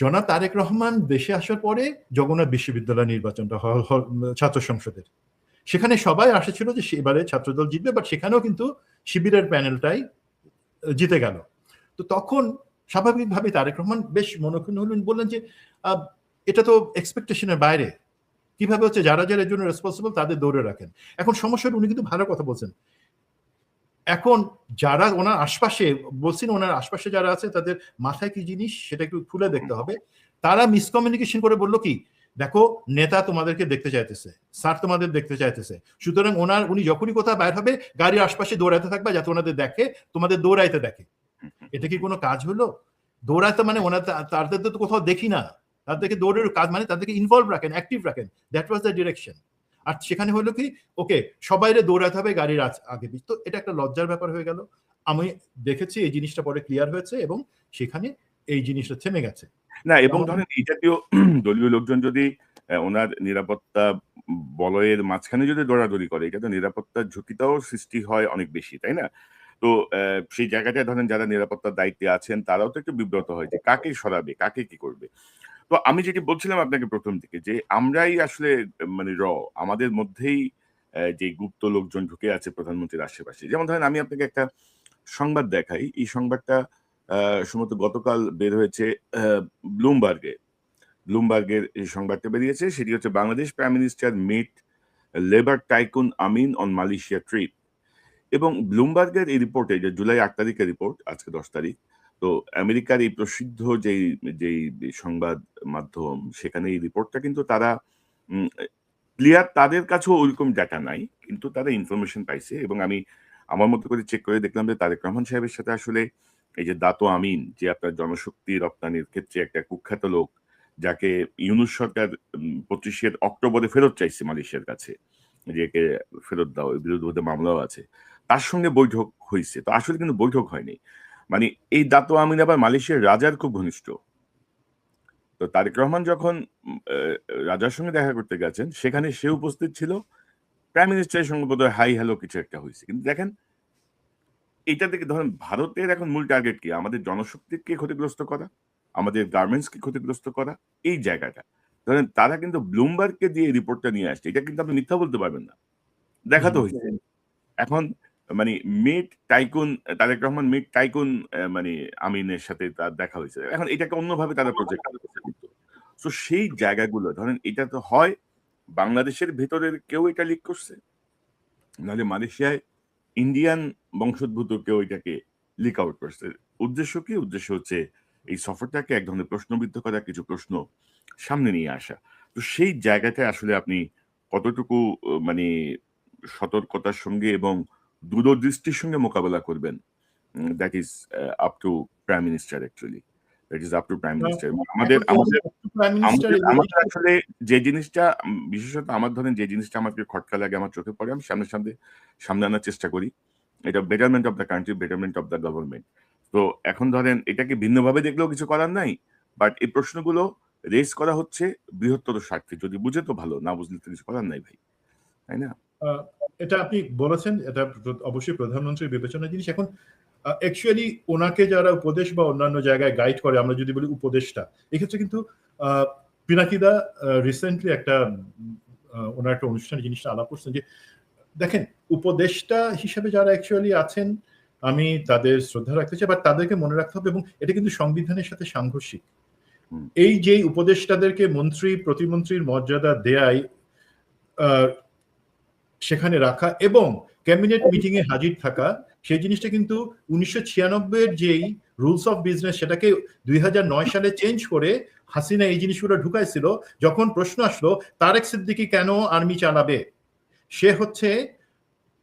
জনাব তারেক রহমান দেশে আসার পরে জগন্নাথ বিশ্ববিদ্যালয় নির্বাচনটা ছাত্র সংসদের, সেখানে সবাই আসেছিল যে এবারে ছাত্রদল জিতবে, বাট সেখানেও কিন্তু শিবিরের প্যানেলটাই জিতে গেল। তো তখন স্বাভাবিকভাবে তারেক রহমান বেশ মনক্ষুণ্ণ হলেন, বললেন যে এটা তো এক্সপেকটেশনের বাইরে, কিভাবে হচ্ছে, যারা এর জন্য রেসপন্সিবল তাদের দৌড়ে রাখেন। এখন সমস্যাটা, উনি কিন্তু ভালো কথা বলছেন, এখন যারা ওনার আশপাশে, বলছেন ওনার আশপাশে যারা আছে তাদের মাথায় কি জিনিস সেটা একটু খুলে দেখতে হবে। তারা মিসকমিউনিকেশন করে বললো কি, দেখো নেতা তোমাদেরকে দেখতে চাইতেছে, স্যার তোমাদের দেখতে চাইতেছে, সুতরাং উনি যখনই কোথাও বাইর হবে গাড়ির আশপাশে দৌড়াইতে থাকবে যাতে ওনাদের দেখে, তোমাদের দৌড়াইতে দেখে। এটা কি কোনো কাজ হলো? দৌড়াইতে মানে তাদের তো কোথাও দেখি না, তাদেরকে দৌড়ের কাজ মানে তাদেরকে ইনভলভ রাখেন, অ্যাক্টিভ রাখেন, দ্যাট ওয়াজ দ্য ডিরেকশন। আর সেখানে হলো কি, ওকে সবাইরে দৌড়াতে হবে গাড়ির আগে, তো এটা একটা লজ্জার ব্যাপার হয়ে গেল। আমি দেখেছি এই জিনিসটা পরে ক্লিয়ার হয়েছে এবং সেখানে এই জিনিসটা থেমে গেছে না। এবং ধরেন এই জাতীয় দলীয় লোকজন যদি ওনার নিরাপত্তা বলয়ের মাঝখানে যদি দৌড়াদৌড়ি করে, এটা তো নিরাপত্তার ঝুঁকিটাও সৃষ্টি হয় অনেক বেশি, তাই না? তো সেই জায়গাটায় ধরেন যারা নিরাপত্তার দায়িত্বে আছেন তারাও তো একটু বিব্রত হয় যে কাকে সরাবে, কাকে কি করবে। তো আমি যেটি বলছিলাম আপনাকে প্রথম দিকে যে আমরাই আসলে মানে আমাদের মধ্যেই যে গুপ্ত লোকজন ঢুকে আছে প্রধানমন্ত্রীর আশেপাশে। যেমন ধরেন আমি আপনাকে একটা সংবাদ দেখাই। এই সংবাদটা সম্ভবত গতকাল বের হয়েছে ব্লুমবার্গের এই সংবাদটা বেরিয়েছে। সেটি হচ্ছে Bangladesh prime minister meet labour tycoon Amin on Malaysia trip. এবং ব্লুমবার্গের এই রিপোর্টে, যে জুলাই 8 তারিখের রিপোর্ট, আজকে 10 তারিখ, তো আমেরিকার এই প্রসিদ্ধ যেই সংবাদ মাধ্যম, সেখানে এই রিপোর্টটা কিন্তু তারা ক্লিয়ার, তাদের কাছেও ওইরকম ডাটা নাই, কিন্তু তারা ইনফরমেশন পাইছে। এবং আমি আমার মতো করে চেক করে দেখলাম যে তারেক রহমান সাহেবের সাথে আসলে এই যে দাতো আমিন, যে আপনার জনশক্তি রপ্তানির ক্ষেত্রে একটা কুখ্যাত লোক, যাকে ইউনূস সরকার 25 অক্টোবরে ফেরত চাইছে মালয়েশিয়ার কাছে, যে একে ফেরত দাও, এর বিরুদ্ধে মামলাও আছে, তার সঙ্গে বৈঠক হয়েছে। তো আসলে কিন্তু বৈঠক হয়নি। মানে এই দাতো আমিন আবার মালয়েশিয়ার রাজার খুব ঘনিষ্ঠ। তো তারেক রহমান যখন রাজার সঙ্গে দেখা করতে গেছেন, সেখানে সে উপস্থিত ছিল, প্রাইম মিনিস্টারের সঙ্গে বোধহয় হাই হ্যালো কিছু একটা হয়েছে। কিন্তু দেখেন, এটা থেকে ধরেন ভারতের এখন মূল টার্গেট কি? আমাদের জনশক্তিকে ক্ষতিগ্রস্ত করা, আমাদের গার্মেন্টসকে ক্ষতিগ্রস্ত করা, এই জায়গাটা। ধরেন তারা কিন্তু ব্লুমবার্গকে দিয়ে রিপোর্টটা নিয়ে আসছে। এটা কিন্তু আপনি মিথ্যা বলতে পারবেন না। দেখাতে হইছে। এখন মানে তারেক রহমান মিট টাইকুন মানে আমিনের সাথে তার দেখা হয়েছে। এখন এটাকে অন্যভাবে তারা প্রজেক্ট করছে কিন্তু। সো সেই জায়গাগুলো ধরেন, এটা তো হয় বাংলাদেশের ভেতরের কেউ এটা লিক করছে, নাহলে মালয়েশিয়ায় ইন্ডিয়ান বংশোদ্ভূত কেউ এটাকে লিক আউট করছে। উদ্দেশ্য কি? উদ্দেশ্য হচ্ছে এই সফরটাকে এক ধরনের প্রশ্নবিদ্ধ করা, কিছু প্রশ্ন সামনে নিয়ে আসা। তো সেই জায়গাটায় আসলে আপনি কতটুকু মানে সতর্কতার সঙ্গে এবং দূরদৃষ্টির সঙ্গে মোকাবেলা করবেন, that is up to prime minister actually. That is up to prime minister. আমাদের আমাদের আমাদের আমাদের আসলে যে জিনিসটা বিশেষত আমার ধরেন যে জিনিসটা আমাকে খটকা লাগে, আমার চোখে পড়ে, আমি সামনে আনার চেষ্টা করি। এটা betterment of the country, betterment of the government. তো এখন ধরেন এটাকে ভিন্নভাবে দেখলেও কিছু করার নাই। বাট এই প্রশ্নগুলো রেজ করা হচ্ছে বৃহত্তর স্বার্থে। যদি বুঝে তো ভালো, না বুঝলে তো কিছু করার নাই ভাই। তাই না? এটা আপনি বলেছেন, এটা অবশ্যই প্রধানমন্ত্রীর বিবেচনার জিনিস। এখন অ্যাকচুয়ালি ওনাকে যারা উপদেশ বা অন্যান্য জায়গায় গাইড করে, আমরা যদি বলি উপদেশটা, এক্ষেত্রে কিন্তু পিনাকিদা রিসেন্টলি একটা ওনার একটা অনুষ্ঠানে জিনিসটা আলাপ করছেন যে দেখেন, উপদেষ্টা হিসেবে যারা অ্যাকচুয়ালি আছেন আমি তাদের শ্রদ্ধা রাখতে চাই, বাট তাদেরকে মনে রাখতে হবে, এবং এটা কিন্তু সংবিধানের সাথে সাংঘর্ষিক। এই যে উপদেষ্টাদেরকে মন্ত্রী প্রতিমন্ত্রীর মর্যাদা দেয়ায় সেখানে রাখা এবং ক্যাবিনেট মিটিং এ হাজির থাকা, সেই জিনিসটা কিন্তু 1996 এর যেই রুলস অফ বিজনেস, সেটাকে 2009 সালে চেঞ্জ করে হাসিনা এই জিনিসগুলো ঢুকাইছিল। যখন প্রশ্ন আসলো তারেক সিদ্দিকী কেন আর্মি চালাবে, সে হচ্ছে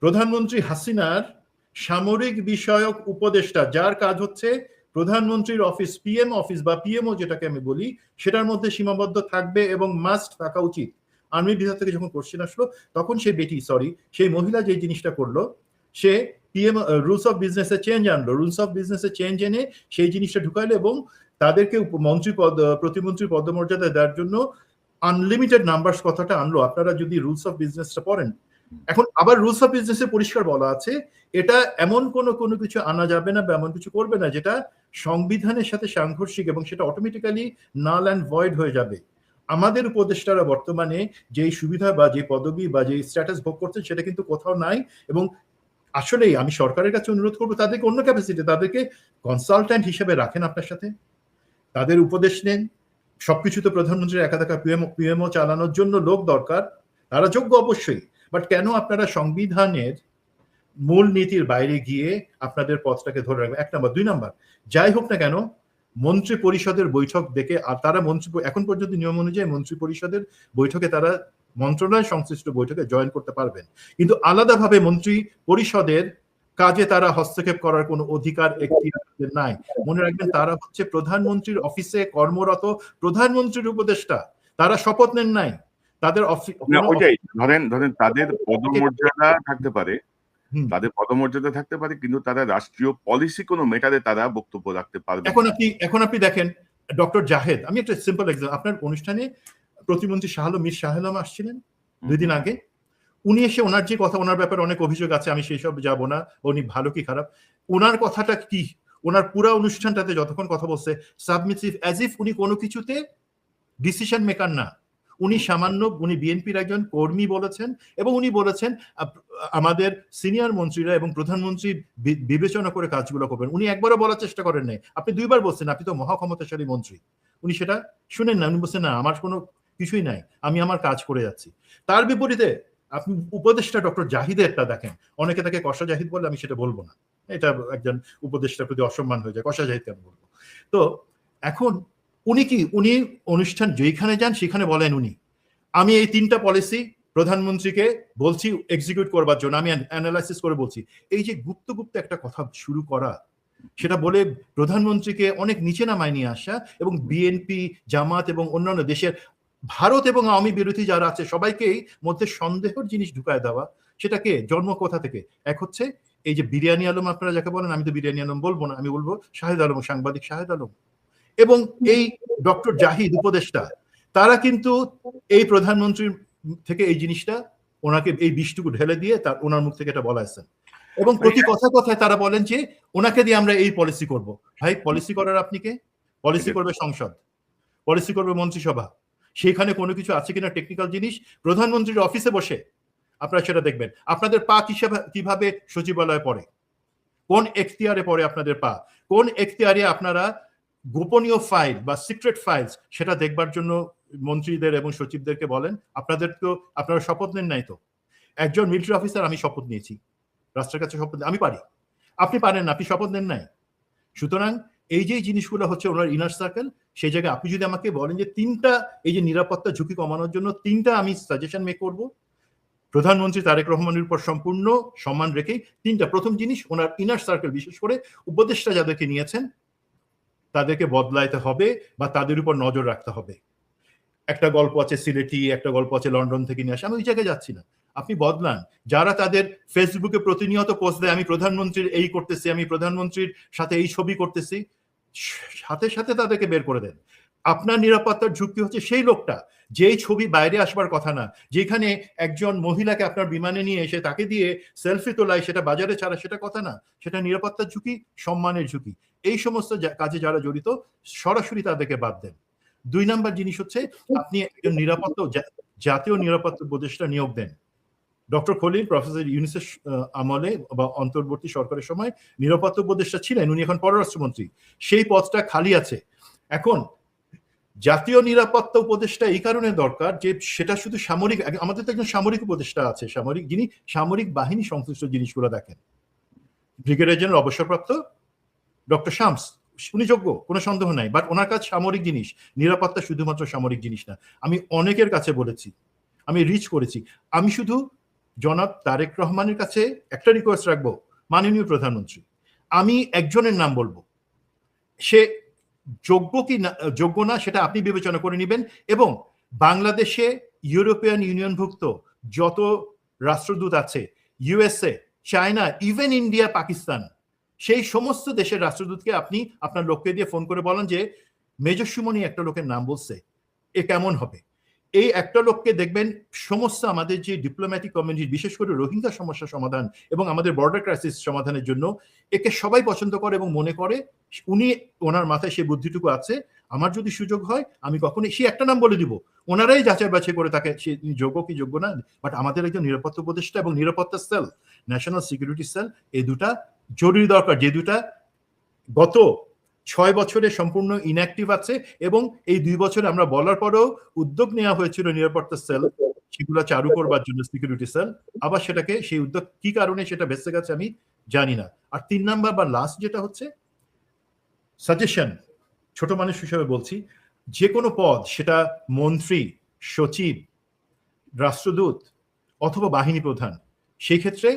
প্রধানমন্ত্রী হাসিনার সামরিক বিষয়ক উপদেষ্টা, যার কাজ হচ্ছে প্রধানমন্ত্রীর অফিস, পিএম অফিস বা পিএমও যেটাকে আমি বলি, সেটার মধ্যে সীমাবদ্ধ থাকবে এবং মাস্ট থাকা উচিত। আর্মি বিভাগ থেকে যখন কোশ্চেন আসলো, তখন সেই মহিলা যে জিনিসটা করলো, সে পিএম রুলস অফ বিজনেসে চেঞ্জ আনলো, রুলস অফ বিজনেসে চেঞ্জ এনে সেই জিনিসটা ঢুকাইলো এবং তাদেরকে মন্ত্রী পদ, প্রতিমন্ত্রী পদমর্যাদা দেওয়ার জন্য আনলিমিটেড নাম্বারস কথাটা আনলো। আপনারা যদি রুলস অফ বিজনেসটা পড়েন, এখন আবার রুলস অফ বিজনেসে পরিষ্কার বলা আছে এটা এমন কোনো কিছু আনা যাবে না বা এমন কিছু করবে না যেটা সংবিধানের সাথে সাংঘর্ষিক, এবং সেটা অটোমেটিক্যালি নাল অ্যান্ড ভয়েড হয়ে যাবে। আমাদের উপদেষ্টারা বর্তমানে যেই সুবিধা বা যে পদবি বা যে স্ট্যাটাস ভোগ করছেন সেটা কিন্তু কোথাও নাই। এবং আসলেই আমি সরকারের কাছে অনুরোধ করবো তাদেরকে অন্য ক্যাপাসিটি, তাদেরকে কনসালট্যান্ট হিসেবে রাখেন আপনার সাথে, তাদের উপদেশ নেন। সবকিছু তো প্রধানমন্ত্রীর একা পিএমও চালানোর জন্য লোক দরকার, তারা যোগ্য অবশ্যই, বাট কেন আপনারা সংবিধানের মূল নীতির বাইরে গিয়ে আপনাদের পথটাকে ধরে রাখবে, 1 নম্বর। 2 নম্বর, যাই হোক না কেন মন্ত্রী পরিষদের বৈঠক দেখে, আর তারা এখন পর্যন্ত নিয়ম অনুযায়ী মন্ত্রী পরিষদের বৈঠকে তারা মন্ত্রণালয় সংশ্লিষ্ট বৈঠকে জয়েন করতে পারবেন, কিন্তু আলাদাভাবে মন্ত্রী পরিষদের কাজে তারা হস্তক্ষেপ করার কোনো অধিকার এখতিয়ার নাই। মনে রাখবেন, তারা হচ্ছে প্রধানমন্ত্রীর অফিসে কর্মরত প্রধানমন্ত্রীর উপদেষ্টা, তারা শপথ নেন নাই। তাদের ওইটাই ধরেন তাদের পদমর্যাদা থাকতে পারে, কিন্তু তারা রাষ্ট্রীয় পলিসি কোনো মেটারে তারা বক্তব্য রাখতে পারবে। এখন আপনি দেখেন ডক্টর জাহেদ, আমি একটা সিম্পল এক্সাম্পল, আপনার অনুষ্ঠানে প্রতিমন্ত্রী মীর শাহ আলম আসছিলেন 2 দিন আগে। উনি এসে ওনার যে কথা, ওনার ব্যাপারে অনেক অভিযোগ আছে, আমি সেই সব যাব না, উনি ভালো কি খারাপ, ওনার কথাটা কি, ওনার পুরো অনুষ্ঠানটাতে যতক্ষণ কথা বলছে সাবমিসিভ, অ্যাজ ইফ উনি কোনো কিছুতে ডিসিশন মেকার না। উনি বিএনপির একজন কর্মী বলেছেন, এবং উনি বলেছেন আমাদের সিনিয়র মন্ত্রীরা এবং প্রধানমন্ত্রী বিবেচনা করে কাজগুলো করবেন। উনি একবারও বলার চেষ্টা করেন নাই, আপনি 2বার বলছেন আপনি তো মহাক্ষমতাশালী মন্ত্রী, উনি সেটা শুনেন না। উনি বলছেন না, আমার কোনো কিছুই নাই, আমি আমার কাজ করে যাচ্ছি। তার বিপরীতে আপনি উপদেষ্টা ডক্টর জাহিদেরটা দেখেন, অনেকে তাকে কষা জাহিদ বলে, আমি সেটা বলবো না, এটা একজন উপদেষ্টার প্রতি অসম্মান হয়ে যায়, কষা জাহিদ কেন বলবো। তো এখন উনি অনুষ্ঠান যেখানে যান সেখানে বলেন আমি এই 3টা পলিসি প্রধানমন্ত্রীকে বলছি এক্সিকিউট করবার জন্য, আমি অ্যানালাইসিস করে বলছি। এই যে গুপ্ত একটা কথা শুরু করা, সেটা বলে প্রধানমন্ত্রীকে অনেক নিচে নামায় নিয়ে আসা, এবং বিএনপি, জামাত এবং অন্যান্য দেশের ভারত এবং আওয়ামী বিরোধী যারা আছে সবাইকেই মধ্যে সন্দেহের জিনিস ঢুকায় দেওয়া, সেটাকে জন্ম কোথা থেকে? এক হচ্ছে এই যে বিরিয়ানি আলম, আপনারা যাকে বলেন, আমি তো বিরিয়ানি আলম বলবো না, আমি বলবো শাহেদ আলম, সাংবাদিক শাহেদ আলম, এবং এই ডক্টর জাহিদ উপদেষ্টা, তারা কিন্তু এই প্রধানমন্ত্রীর থেকে এই জিনিসটা ওনাকে এই বিষটুকু ঢেলে দিয়ে ওনার মুখ থেকে এটা বলাইছেন, এবং প্রতি কথায় তারা বলেন যে ওনাকে দিয়ে আমরা এই পলিসি করব। ভাই, পলিসি করার আপনি কে? পলিসি করবে সংসদ, পলিসি করবে মন্ত্রিসভা, সেখানে কোনো কিছু আছে কিনা টেকনিক্যাল জিনিস প্রধানমন্ত্রীর অফিসে বসে আপনারা সেটা দেখবেন। আপনাদের পা কিভাবে সচিবালয়ে পড়ে, কোন এখতিয়ারে পড়ে আপনাদের পা, কোন এখতিয়ারে আপনারা গোপনীয় ফাইল বা সিক্রেট ফাইলস সেটা দেখবার জন্য মন্ত্রীদের এবং সচিবদেরকে বলেন। আপনারা শপথ নেন নাই তো? একজন মিলিটারি অফিসার, আমি শপথ নিয়েছি, রাষ্ট্রের কাছে শপথ, আমি পারি, আপনি পারেন না, আপনি শপথ নেন নাই। সুতরাং এই যে জিনিসগুলো হচ্ছে ওনার ইনার সার্কেল, সেই জায়গায় আপনি যদি আমাকে বলেন যে 3টা এই যে নিরাপত্তা ঝুঁকি কমানোর জন্য 3টা আমি সাজেশন মেক করব, প্রধানমন্ত্রী তারেক রহমানের উপর সম্পূর্ণ সম্মান রেখেই 3টা। প্রথম জিনিস, ওনার ইনার সার্কেল, বিশেষ করে উপদেষ্টা যাদেরকে নিয়েছেন তাদেরকে বদলাইতে হবে বা তাদের উপর নজর রাখতে হবে। একটা গল্প আছে সিলেটি, একটা গল্প আছে লন্ডন থেকে নিয়ে আসে, আমি ওই জায়গায় যাচ্ছি না, আপনি বদলান। যারা তাদের ফেসবুকে প্রতিনিয়ত পোস্ট দেয় আমি প্রধানমন্ত্রীর এই করতেছি, আমি প্রধানমন্ত্রীর সাথে এই ছবি করতেছি, সাথে সাথে তাদেরকে বের করে দেন। আপনার নিরাপত্তার ঝুঁকি হচ্ছে সেই লোকটা যেই ছবি বাইরে আসবার কথা না, যেখানে একজন মহিলাকে আপনার বিমানে নিয়ে এসে তাকে দিয়ে সেলফি তোলায়, সেটা বাজারে ছাড়া, সেটা কথা না, সেটা নিরাপত্তার ঝুঁকি, সম্মানের ঝুঁকি। এই সমস্ত কাজে যারা জড়িত সরাসরি তাদেরকে বাদ দেন। 2 নাম্বার জিনিস হচ্ছে, আপনি একজন জাতীয় নিরাপত্তা উপদেষ্টা নিয়োগ দেন। ডক্টর খলিল প্রফেসর ইউনূসের আমলে বা অন্তর্বর্তী সরকারের সময় নিরাপত্তা উপদেষ্টা ছিলেন, উনি এখন পররাষ্ট্রমন্ত্রী, সেই পদটা খালি আছে। এখন জাতীয় নিরাপত্তা উপদেষ্টা এই কারণে দরকার যে সেটা শুধু সামরিক, আমাদের তো একজন সামরিক উপদেষ্টা আছে, যিনি সামরিক বাহিনী সংশ্লিষ্ট জিনিসগুলো দেখেন, ব্রিগেডিয়ার জেনারেল অবসরপ্রাপ্ত ডক্টর শামস, উনি যোগ্য, কোনো সন্দেহ নাই, বাট ওনার কাছে সামরিক জিনিস, নিরাপত্তা শুধুমাত্র সামরিক জিনিস না। আমি অনেকের কাছে বলেছি, আমি রিচ করেছি, আমি শুধু জনাব তারেক রহমানের কাছে একটা রিকোয়েস্ট রাখবো, মাননীয় প্রধানমন্ত্রী, আমি একজনের নাম বলবো, সে যোগ্য না সেটা আপনি বিবেচনা করে নেবেন, এবং বাংলাদেশে ইউরোপিয়ান ইউনিয়নভুক্ত যত রাষ্ট্রদূত আছে, USA, China, even India, Pakistan, সেই সমস্ত দেশের রাষ্ট্রদূতকে আপনি আপনার লোককে দিয়ে ফোন করে বলেন যে মেজর সুমনি একটা লোকের নাম বলছে, এ কেমন হবে? এই একটা লোককে দেখবেন সমস্ত আমাদের যে ডিপ্লোম্যাটিক কমিউনিটি, বিশেষ করে রোহিঙ্গা সমস্যা সমাধান এবং আমাদের বর্ডার ক্রাইসিস সমাধানের জন্য একে সবাই পছন্দ করে এবং মনে করে ওনার মাথায় সেই বুদ্ধিটুকু আছে। আমার যদি সুযোগ হয় আমি কখনোই সে একটা নাম বলে দিব, ওনারাই যাচাই বাছাই করে তাকে সে যোগ্য কি যোগ্য না। বাট আমাদের একজন নিরাপত্তা উপদেষ্টা এবং নিরাপত্তা সেল, ন্যাশনাল সিকিউরিটি সেল, এই দুটা জরুরি দরকার, যে দুটা গত 6 বছরে সম্পূর্ণ ইনঅ্যাক্টিভ আছে, এবং এই 2 বছরে আমরা বলার পরেও উদ্যোগ নেওয়া হয়েছিল নিরাপত্তা সেল সেগুলো চালু করবার জন্য সিকিউরিটি সেল, আবার সেটাকে সেই উদ্যোগ কি কারণে সেটা বেঁচে গেছে আমি জানি না। আর 3 নাম্বার বা লাস্ট যেটা হচ্ছে সাজেশন, ছোট মানুষ হিসেবে বলছি, যে কোনো পদ সেটা মন্ত্রী, সচিব, রাষ্ট্রদূত অথবা বাহিনী প্রধান, সেই ক্ষেত্রে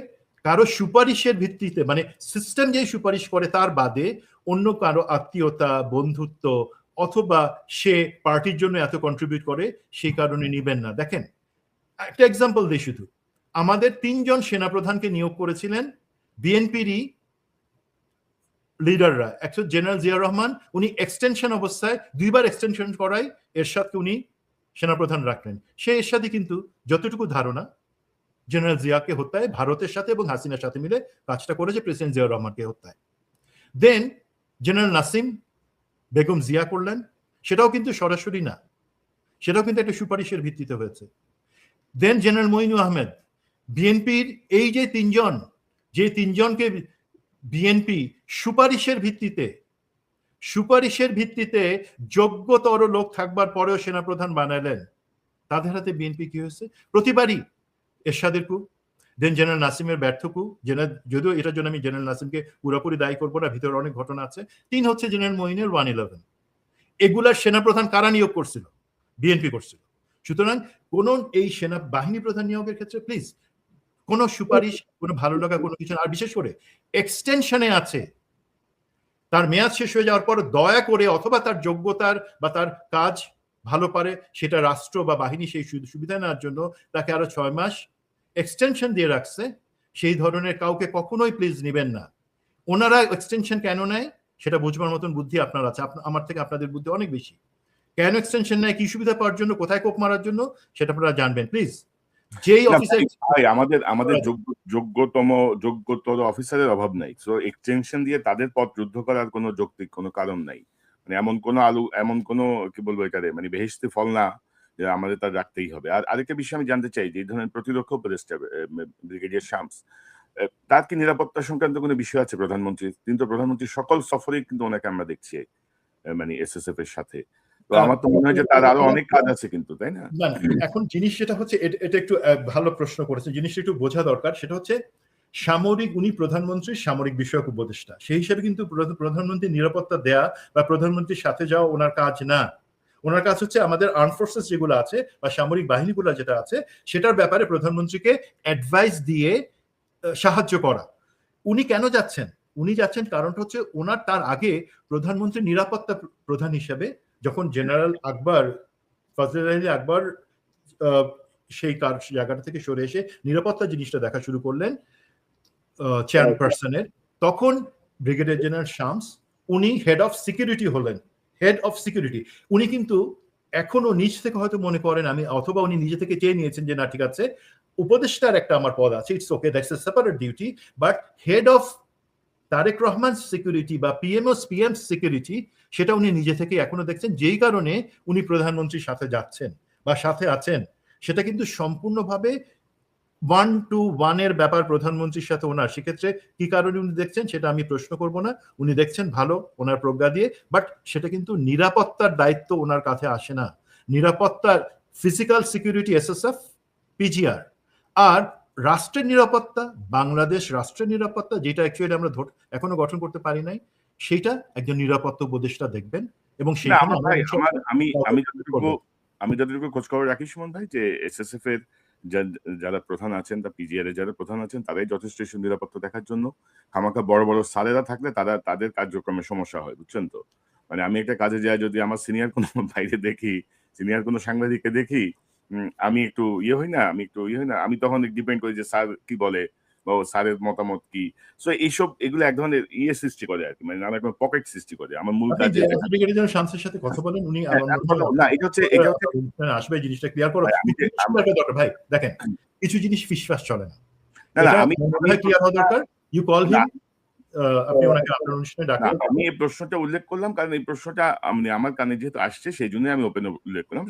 কারো সুপারিশের ভিত্তিতে, মানে সিস্টেম যেই সুপারিশ করে তার বাদে অন্য কারো আত্মীয়তা, বন্ধুত্ব অথবা সে পার্টির জন্য এত কন্ট্রিবিউট করে সেই কারণে নিবেন না। দেখেন, একটা এক্সাম্পল দিই শুধু, আমাদের 3 জন সেনাপ্রধানকে নিয়োগ করেছিলেন বিএনপিরই লিডাররা। একজন জেনারেল জিয়াউর রহমান, উনি এক্সটেনশন অবস্থায় 2 বার এক্সটেনশন করায় এরশাদকে উনি সেনাপ্রধান রাখলেন। সেই এরশাদই কিন্তু যতটুকু ধারণা জেনারেল জিয়াকে হত্যায় ভারতের সাথে এবং হাসিনার সাথে মিলে কাজটা করেছে প্রেসিডেন্ট জিয়াউর রহমানকে হত্যায়। দেন জেনারেল নাসিম বেগম জিয়া করলেন, সেটাও কিন্তু সরাসরি না, সেটাও কিন্তু একটা সুপারিশের ভিত্তিতে হয়েছে। দেন জেনারেল মঈনুল আহমেদ, বিএনপির এই যে 3 জন, যে 3 জনকে বিএনপি সুপারিশের ভিত্তিতে যোগ্যতর লোক থাকবার পরেও সেনাপ্রধান বানালেন, তাদের হাতে বিএনপি কি হয়েছে? প্রতিবারই এরশাদের কু, দেন জেনারেল নাসিমের ব্যর্থ কু, যদিও এটার জন্য আমি জেনারেল নাসিমকে পুরোপুরি দায়ী করবো না, ভিতরে অনেক ঘটনা আছে। 3 হচ্ছে জেনারেল মঈনের 111। এগুলার সেনাপ্রধান কারা নিয়োগ করছিল? বিএনপি করছিল। সুতরাং কোন এই সেনা বাহিনী প্রধান নিয়োগের ক্ষেত্রে প্লিজ কোনো সুপারিশ, কোনো ভালো লাগা, কোনো কিছু, আর বিশেষ করে এক্সটেনশনে আছে, তার মেয়াদ শেষ হয়ে যাওয়ার পর দয়া করে, অথবা তার যোগ্যতার বা তার কাজ ভালো পারে সেটা রাষ্ট্র বা বাহিনী সেই সুবিধা নেওয়ার জন্য তাকে আরো 6 মাস এক্সটেনশন দিয়ে রাখছে, সেই ধরনের কাউকে কখনোই প্লিজ নেবেন না। ওনারা এক্সটেনশন কেন নেয় সেটা বুঝবার মতন বুদ্ধি আপনার আছে, আমার থেকে আপনাদের বুদ্ধি অনেক বেশি। কেন এক্সটেনশন নেয়, কি সুবিধা পাওয়ার জন্য, কোথায় কোপ মারার জন্য, সেটা আপনারা জানবেন প্লিজ। যেই অফিসার আমাদের যোগ্যতর অফিসারের অভাব নাই, সো এক্সটেনশন দিয়ে তাদের পথ যুদ্ধ করার কোনো যৌক্তিক কোনো কারণ নাই। মানে এমন কোনো কি বলবো এটারে, মানে বেহেশতে ফল না যে আমাদের তা রাখতেই হবে। আর আরেকটা বিষয় আমি জানতে চাই, যে এই ধরনের প্রতিরক্ষা উপদেষ্টা ব্রিগেডিয়ার শামস, তার কি নিরাপত্তা সংক্রান্ত কোনো বিষয় আছে প্রধানমন্ত্রী? কিন্তু প্রধানমন্ত্রী সকল সফরেই কিন্তু ওনাকে আমরা দেখছি মানে এসএসএফ এর সাথে। তো আমার তো মনে হয় যে তার আরো অনেক কাজ আছে কিন্তু, তাই না? না, এখন জিনিস যেটা হচ্ছে, এটা একটু ভালো প্রশ্ন করেছে, জিনিসটা একটু বোঝা দরকার। সেটা হচ্ছে সামরিক, উনি প্রধানমন্ত্রীর সামরিক বিষয়ক উপদেষ্টা, সেই হিসেবে কিন্তু প্রধানমন্ত্রী নিরাপত্তা দেয়া বা প্রধানমন্ত্রীর সাথে যাওয়া ওনার কাজ না। ওনার কাজ হচ্ছে আমাদের আর্ম ফোর্সেস যেগুলো আছে বা সামরিক বাহিনীগুলো যেটা আছে সেটার ব্যাপারে প্রধানমন্ত্রীকে অ্যাডভাইস দিয়ে সাহায্য করা। উনি কেন যাচ্ছেন? উনি যাচ্ছেন কারণটা হচ্ছে ওনার তার আগে প্রধানমন্ত্রী নিরাপত্তা প্রধান হিসেবে যখন জেনারেল আকবর, ফজলে আলী আকবর সেই জায়গাটা থেকে সরে এসে নিরাপত্তা জিনিসটা দেখা শুরু করলেন চেয়ারপারসনের, তখন ব্রিগেডিয়ার জেনারেল শামস উনি হেড অফ সিকিউরিটি হলেন। হেড অফ সিকিউরিটি উনি কিন্তু এখনো নিজ থেকে হয়তো মনে করেন আমি, অথবা উনি নিজে থেকে চেয়ে নিয়েছেন যে না ঠিক আছে উপদেষ্টার একটা আমার পদ আছে, it's okay, that's a separate duty, but head of Tarique Rahman security বা পিএম সিকিউরিটি সেটা উনি নিজে থেকে এখনো দেখছেন, যেই কারণে উনি প্রধানমন্ত্রীর সাথে যাচ্ছেন বা সাথে আছেন। সেটা কিন্তু সম্পূর্ণভাবে 1-to-1 এর ব্যাপার প্রধানমন্ত্রীর সাথে ওনার। সেক্ষেত্রে কি কারণে উনি দেখছেন সেটা আমি প্রশ্ন করব না, উনি দেখছেন ভালো ওনার প্রজ্ঞা দিয়ে, বাট সেটা কিন্তু নিরাপত্তার দায়িত্ব ওনার কাছে আসে না। নিরাপত্তার ফিজিক্যাল সিকিউরিটি এসএসএফ, পিজিআর, আর রাষ্ট্রের নিরাপত্তা, বাংলাদেশ রাষ্ট্রের নিরাপত্তা, যেটা অ্যাকচুয়ালি আমরা এখনো গঠন করতে পারি নাই, সেটা একজন নিরাপত্তা উপদেষ্টা দেখবেন। এবং সেইখানে আমি যতটুকু খোঁজ খবর রাখি সুমন ভাই, যে এসএসএফ এর যারা প্রধান আছেন বা পিজিআর এর যারা প্রধান আছেন তারাই যথেষ্ট নিরাপত্তা দেখার জন্য, খামাখা বড় বড় স্যারেরা থাকলে তাদের কার্যক্রমে সমস্যা হয়, বুঝছেন তো। মানে আমি একটা কাজে যাই, যদি আমার সিনিয়র কোনো বাইরে দেখি, সিনিয়র কোনো সাংবাদিককে দেখি, আমি একটু হই না, আমি তখন ডিপেন্ড করি যে স্যার কি বলে বা স্যারের মতামত কি। সো এগুলো এক ধরনের সৃষ্টি করে আর কি, মানে নানা রকম পকেট সৃষ্টি করে। আমার মূল কাজে শামসের সাথে কথা বলেন, উনি না, এটা হচ্ছে আসবে জিনিসটা ক্লিয়ার করো ভাই। দেখেন কিছু জিনিস ফিসফাস চলে না, আমি ক্লিয়ার হওয়া দরকার। ইউ কল হিম, আপনি ওনাকে আপনার অনুষ্ঠানে ডাকেন। আমি এই প্রশ্নটা উল্লেখ করলাম কারণ এই প্রশ্নটা আমার কানে যেহেতু আসছে, সেই জন্য আমি ওপেন উল্লেখ করলাম।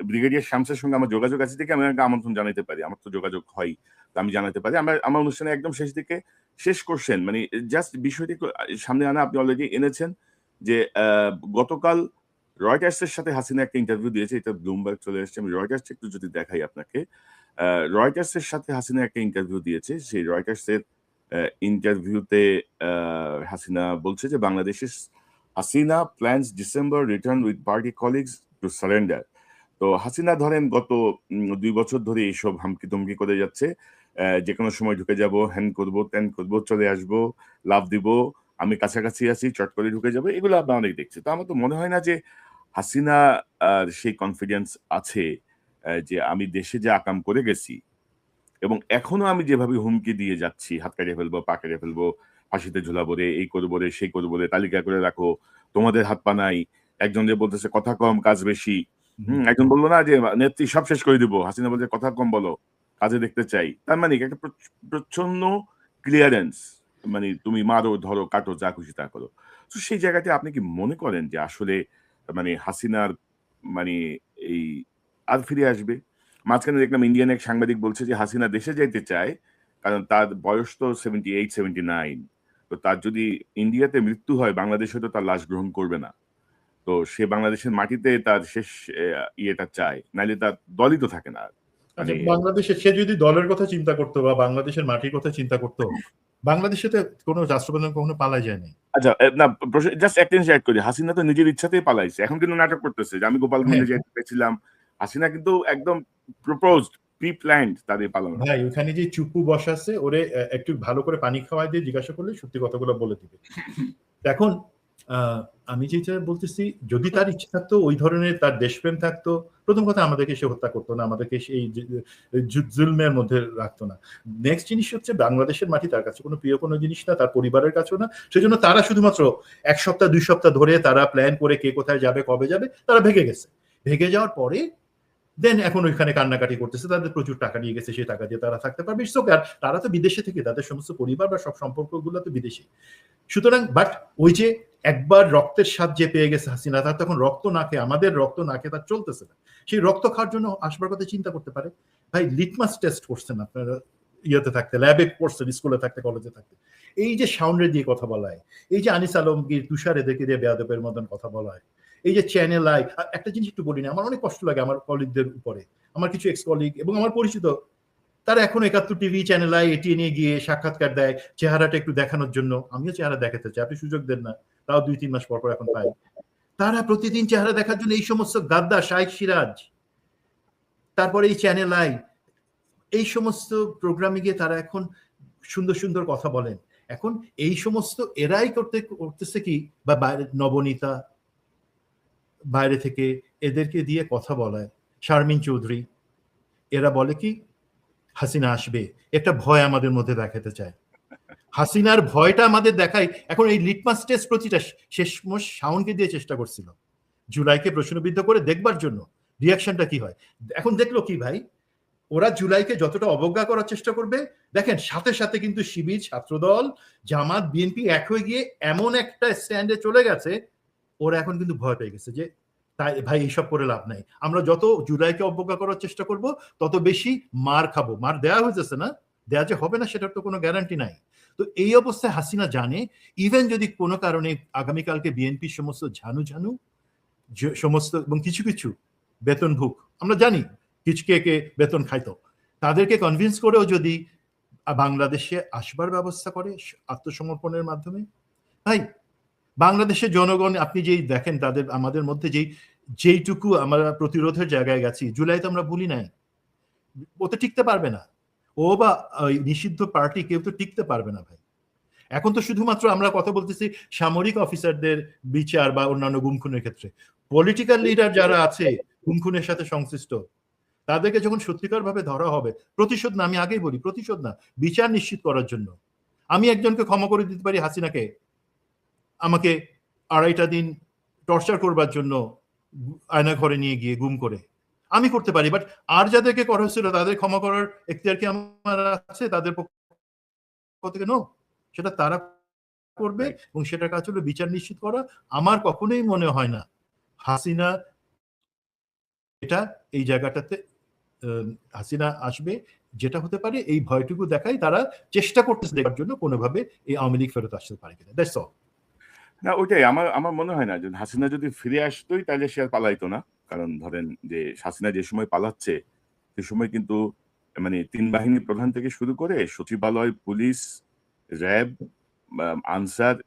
ব্রিগেডিয়ার শামসের সঙ্গে আমার যোগাযোগ আছে থেকে আমি আমন্ত্রণ জানাতে পারি, আমার তো যোগাযোগ হয়, আমি জানাতে পারি। আমার অনুষ্ঠানে একদম শেষ দিকে শেষ করছেন, মানে জাস্ট বিষয়টি সামনে আনা, আপনি অলরেডি এনেছেন যে গতকাল রয়টার্সের সাথে হাসিনা একটা ইন্টারভিউ দিয়েছে, এটা ব্লুমবার্গ চলে এসেছে, আমি রয়টার্স একটু যদি দেখাই আপনাকে। রয়টার্সের সাথে হাসিনা একটা ইন্টারভিউ দিয়েছে, সেই রয়টার্সের ইন্টারভিউতে হাসিনা বলছে যে বাংলাদেশের Hasina plans December return with party colleagues to surrender. তো হাসিনা ধরেন গত 2 বছর ধরে এইসব হামকি তমকি করে যাচ্ছে, যে কোনো সময় ঢুকে যাব, হ্যান করবো, ত্যান করবো, চলে আসবো, লাভ দিব, আমি কাছাকাছি আছি, চট করে ঢুকে যাবে, এগুলো আমরা অনেক দেখছি। তো আমার তো মনে হয় না যে হাসিনা সেই কনফিডেন্স আছে যে আমি দেশে যে আকাম করে গেছি এবং এখনো আমি যেভাবে হুমকি দিয়ে যাচ্ছি, হাত কাটিয়ে ফেলবো, পা কাটিয়ে ফেলবো, ফাঁসিতে ঝুলাবো রে, এই করবো রে, সেই করবো রে, তালিকা করে রাখো, তোমাদের হাত পা নাই। একজন যে বলতেছে কথা কম কাজ বেশি, একজন বললো না যে নেত্রী সব শেষ করে দিব, হাসিনা বলছে কথা কম বলো, কাজে দেখতে চাই। তার মানে কি একটা প্রচ্ছন্ন ক্লিয়ারেন্স, মানে তুমি মারো, ধরো, কাটো, যা খুশি তা করো। তো সেই জায়গাতে আপনি কি মনে করেন যে আসলে মানে হাসিনার মানে এই আর ফিরে আসবে? মাঝখানে দেখলাম ইন্ডিয়ান এক সাংবাদিক বলছে যে হাসিনা দেশে যাইতে চায়, কারণ তার বয়স তো 78, 79। তো তার যদি ইন্ডিয়াতে মৃত্যু হয়, বাংলাদেশ হয়তো তার লাশ গ্রহণ করবে না। তো সে বাংলাদেশের মাটিতে তার শেষ ইয়েটা চায়, নাইলে তার দলই তো থাকে না। আচ্ছা, মানে বাংলাদেশে সে যদি দলের কথা চিন্তা করতো বা বাংলাদেশের মাটির কথা চিন্তা করতো, বাংলাদেশে তো কোনো রাষ্ট্রপ্রধান কখনো পালায় যায়নি। আচ্ছা, না, জাস্ট একটা জিনিস অ্যাড করি, হাসিনা তো নিজের ইচ্ছাতেই পালাইছে, এখন কিন্তু নাটক করতেছে যে আমি হ্যাঁ গোপালগঞ্জে যেতে পেরেছিলাম। হাসিনা কিন্তু একদম প্রপোজড, প্রি প্ল্যান্ড তাদের পালানোটা। ভাই, ওখানে যে চুপু বসাচ্ছে, ওরে একটু ভালো করে পানি খাওয়াই দিয়ে জিজ্ঞাসা করলে সত্যি কথাগুলো বলে দিবে। এখন আমি যেটা বলতেছি, যদি তার ইচ্ছে থাকতো, ওই ধরনের তার দেশপ্রেম থাকতো, প্রথম কথা আমাদেরকে সে হত্যা করতো না, আমাদেরকে সেই জুলমের মধ্যে রাখতো না। নেক্সট জিনিস হচ্ছে, বাংলাদেশের মাটি তার কাছে কোনো প্রিয় কোনো জিনিস না, তার পরিবারের কাছেও না। সেজন্য তারা শুধুমাত্র 1 সপ্তাহ 2 সপ্তাহ ধরে তারা প্ল্যান করে কে কোথায় যাবে, কবে যাবে, তারা ভেগে গেছে। ভেগে যাওয়ার পরে দেন এখন ওইখানে কান্নাকাটি করতেছে, তাদের প্রচুর টাকা নিয়ে গেছে, সেই টাকা দিয়ে তারা থাকতে পারবে। আর তারা তো বিদেশে থেকে, তাদের সমস্ত পরিবার বা সব সম্পর্কগুলো তো বিদেশি। সুতরাং বাট ওই যে একবার রক্তের স্বাদ যে পেয়ে গেছে হাসিনা, তার তখন রক্ত না খেয়ে, আমাদের রক্ত না খেয়ে তার চলতেছে না। সেই রক্ত খাওয়ার জন্য আসবার কথা চিন্তা করতে পারে। ভাই, লিটমাস টেস্ট করছেন আপনারা ইয়েতে থাকতে, ল্যাবে পড়ছেন, স্কুলে থাকতে, কলেজে থাকতে। এই যে সাউন্ডে দিয়ে কথা বলা হয়, এই যে আনিস আলমগীর, তুষার, এদেরকে দিয়ে বেয়াদবের মতন কথা বলা হয়, এই যে চ্যানেল আই, একটা জিনিস একটু বলি না, আমার অনেক কষ্ট লাগে আমার কলিগদের উপরে। আমার কিছু এক্স কলিগ এবং আমার পরিচিত, তারা এখন 71 টিভি, চ্যানেল আই, এটি নিয়ে গিয়ে সাক্ষাৎকার দেয় চেহারাটা একটু দেখানোর জন্য। আমিও চেহারা দেখাতে চাই, আপনি সুযোগ দেন না, তাও 2-3 মাস পর পর এখন পাই। তারা প্রতিদিন চেহারা দেখার জন্য এই সমস্ত গাদ্দা, শাইখ সিরাজ, তারপরে এই চ্যানেল আই, এই সমস্ত প্রোগ্রামে গিয়ে তারা এখন সুন্দর সুন্দর কথা বলেন। এখন এই সমস্ত এরাই করতেছে কি, বা বাইরে নবনীতা, বাইরে থেকে এদেরকে দিয়ে কথা বলায়, শারমিন চৌধুরী, এরা বলে কি হাসিনা আসবে, একটা ভয় আমাদের মধ্যে দেখাতে চায়। হাসিনার ভয়টা আমাদের দেখাই। এখন এই লিটমাস টেস্ট প্রতিটা শেষমেশ শাওনকে দিয়ে চেষ্টা করছিল জুলাইকে প্রশ্নবিদ্ধ করে দেখবার জন্য রিয়াকশনটা কি হয়। এখন দেখলো কি ভাই, ওরা জুলাইকে যতটা অবজ্ঞা করার চেষ্টা করবে, দেখেন সাথে সাথে কিন্তু শিবির, ছাত্রদল, জামাত, বিএনপি এক হয়ে গিয়ে এমন একটা স্ট্যান্ডে চলে গেছে, ওরা এখন কিন্তু ভয় পেয়ে গেছে যে তাই ভাই এইসব করে লাভ নাই, আমরা যত জুলাইকে অবজ্ঞা করার চেষ্টা করব তত বেশি মার খাবো। মার দেওয়া হয়েছে না, দেওয়া যে হবে না সেটার তো কোনো গ্যারান্টি নাই। তো এই অবস্থায় হাসিনা জানে, ইভেন যদি কোনো কারণে আগামীকালকে বিএনপির সমস্ত ঝানু ঝানু সমস্ত এবং কিছু কিছু বেতনভুক, আমরা জানি কিছু কে কে বেতন খাইতো, তাদেরকে কনভিন্স করেও যদি বাংলাদেশে আসবার ব্যবস্থা করে আত্মসমর্পণের মাধ্যমে, ভাই বাংলাদেশের জনগণ আপনি যেই দেখেন, তাদের আমাদের মধ্যে যেইটুকু আমরা প্রতিরোধের জায়গায় গেছি, জুলাই তো আমরা ভুলি নাই। ও তো টিকতে পারবে না, ও বা নিষিদ্ধ পার্টি কেউ তো টিকতে পারবে না ভাই। এখন তো শুধুমাত্র আমরা কথা বলতেছি সামরিক অফিসারদের বিচার বা অন্যান্য গুমখুনের ক্ষেত্রে, পলিটিক্যাল লিডার যারা আছে গুমখুনের সাথে সংশ্লিষ্ট, তাদেরকে যখন সত্যিকার ভাবে ধরা হবে, প্রতিশোধ না, আমি আগেই বলি প্রতিশোধ না, বিচার নিশ্চিত করার জন্য। আমি একজনকে ক্ষমা করে দিতে পারি, হাসিনাকে আমাকে 2.5টা দিন টর্চার করবার জন্য আয়না ঘরে নিয়ে গিয়ে গুম করে আমি করতে পারি, বাট আর যাদেরকে করা হয়েছিল তাদের ক্ষমা করার এখতিয়ার কি আমার আছে তাদের পক্ষ থেকে? নো, সেটা তারা করবে এবং সেটার কাজ হলো বিচার নিশ্চিত করা। আমার কখনোই মনে হয় না হাসিনা এটা এই জায়গাটাতে হাসিনা আসবে। যেটা হতে পারে এই ভয়টুকু দেখাই তারা চেষ্টা করতেছে দেখার জন্য কোনোভাবে এই আওয়ামী লীগ ফেরত আসতে পারে কিনা, দ্যাটস অল। না ওইটাই আমার আমার মনে হয় না যে হাসিনা যদি ফিরে আসতোই তাহলে সে আর পালাইতো না। কারণ ধরেন যে হাসিনা যে সময় পালাচ্ছে সে সময় কিন্তু মানে ৩ বাহিনীর প্রধান থেকে শুরু করে সচিবালয়, পুলিশ, র‍্যাব, আনসার,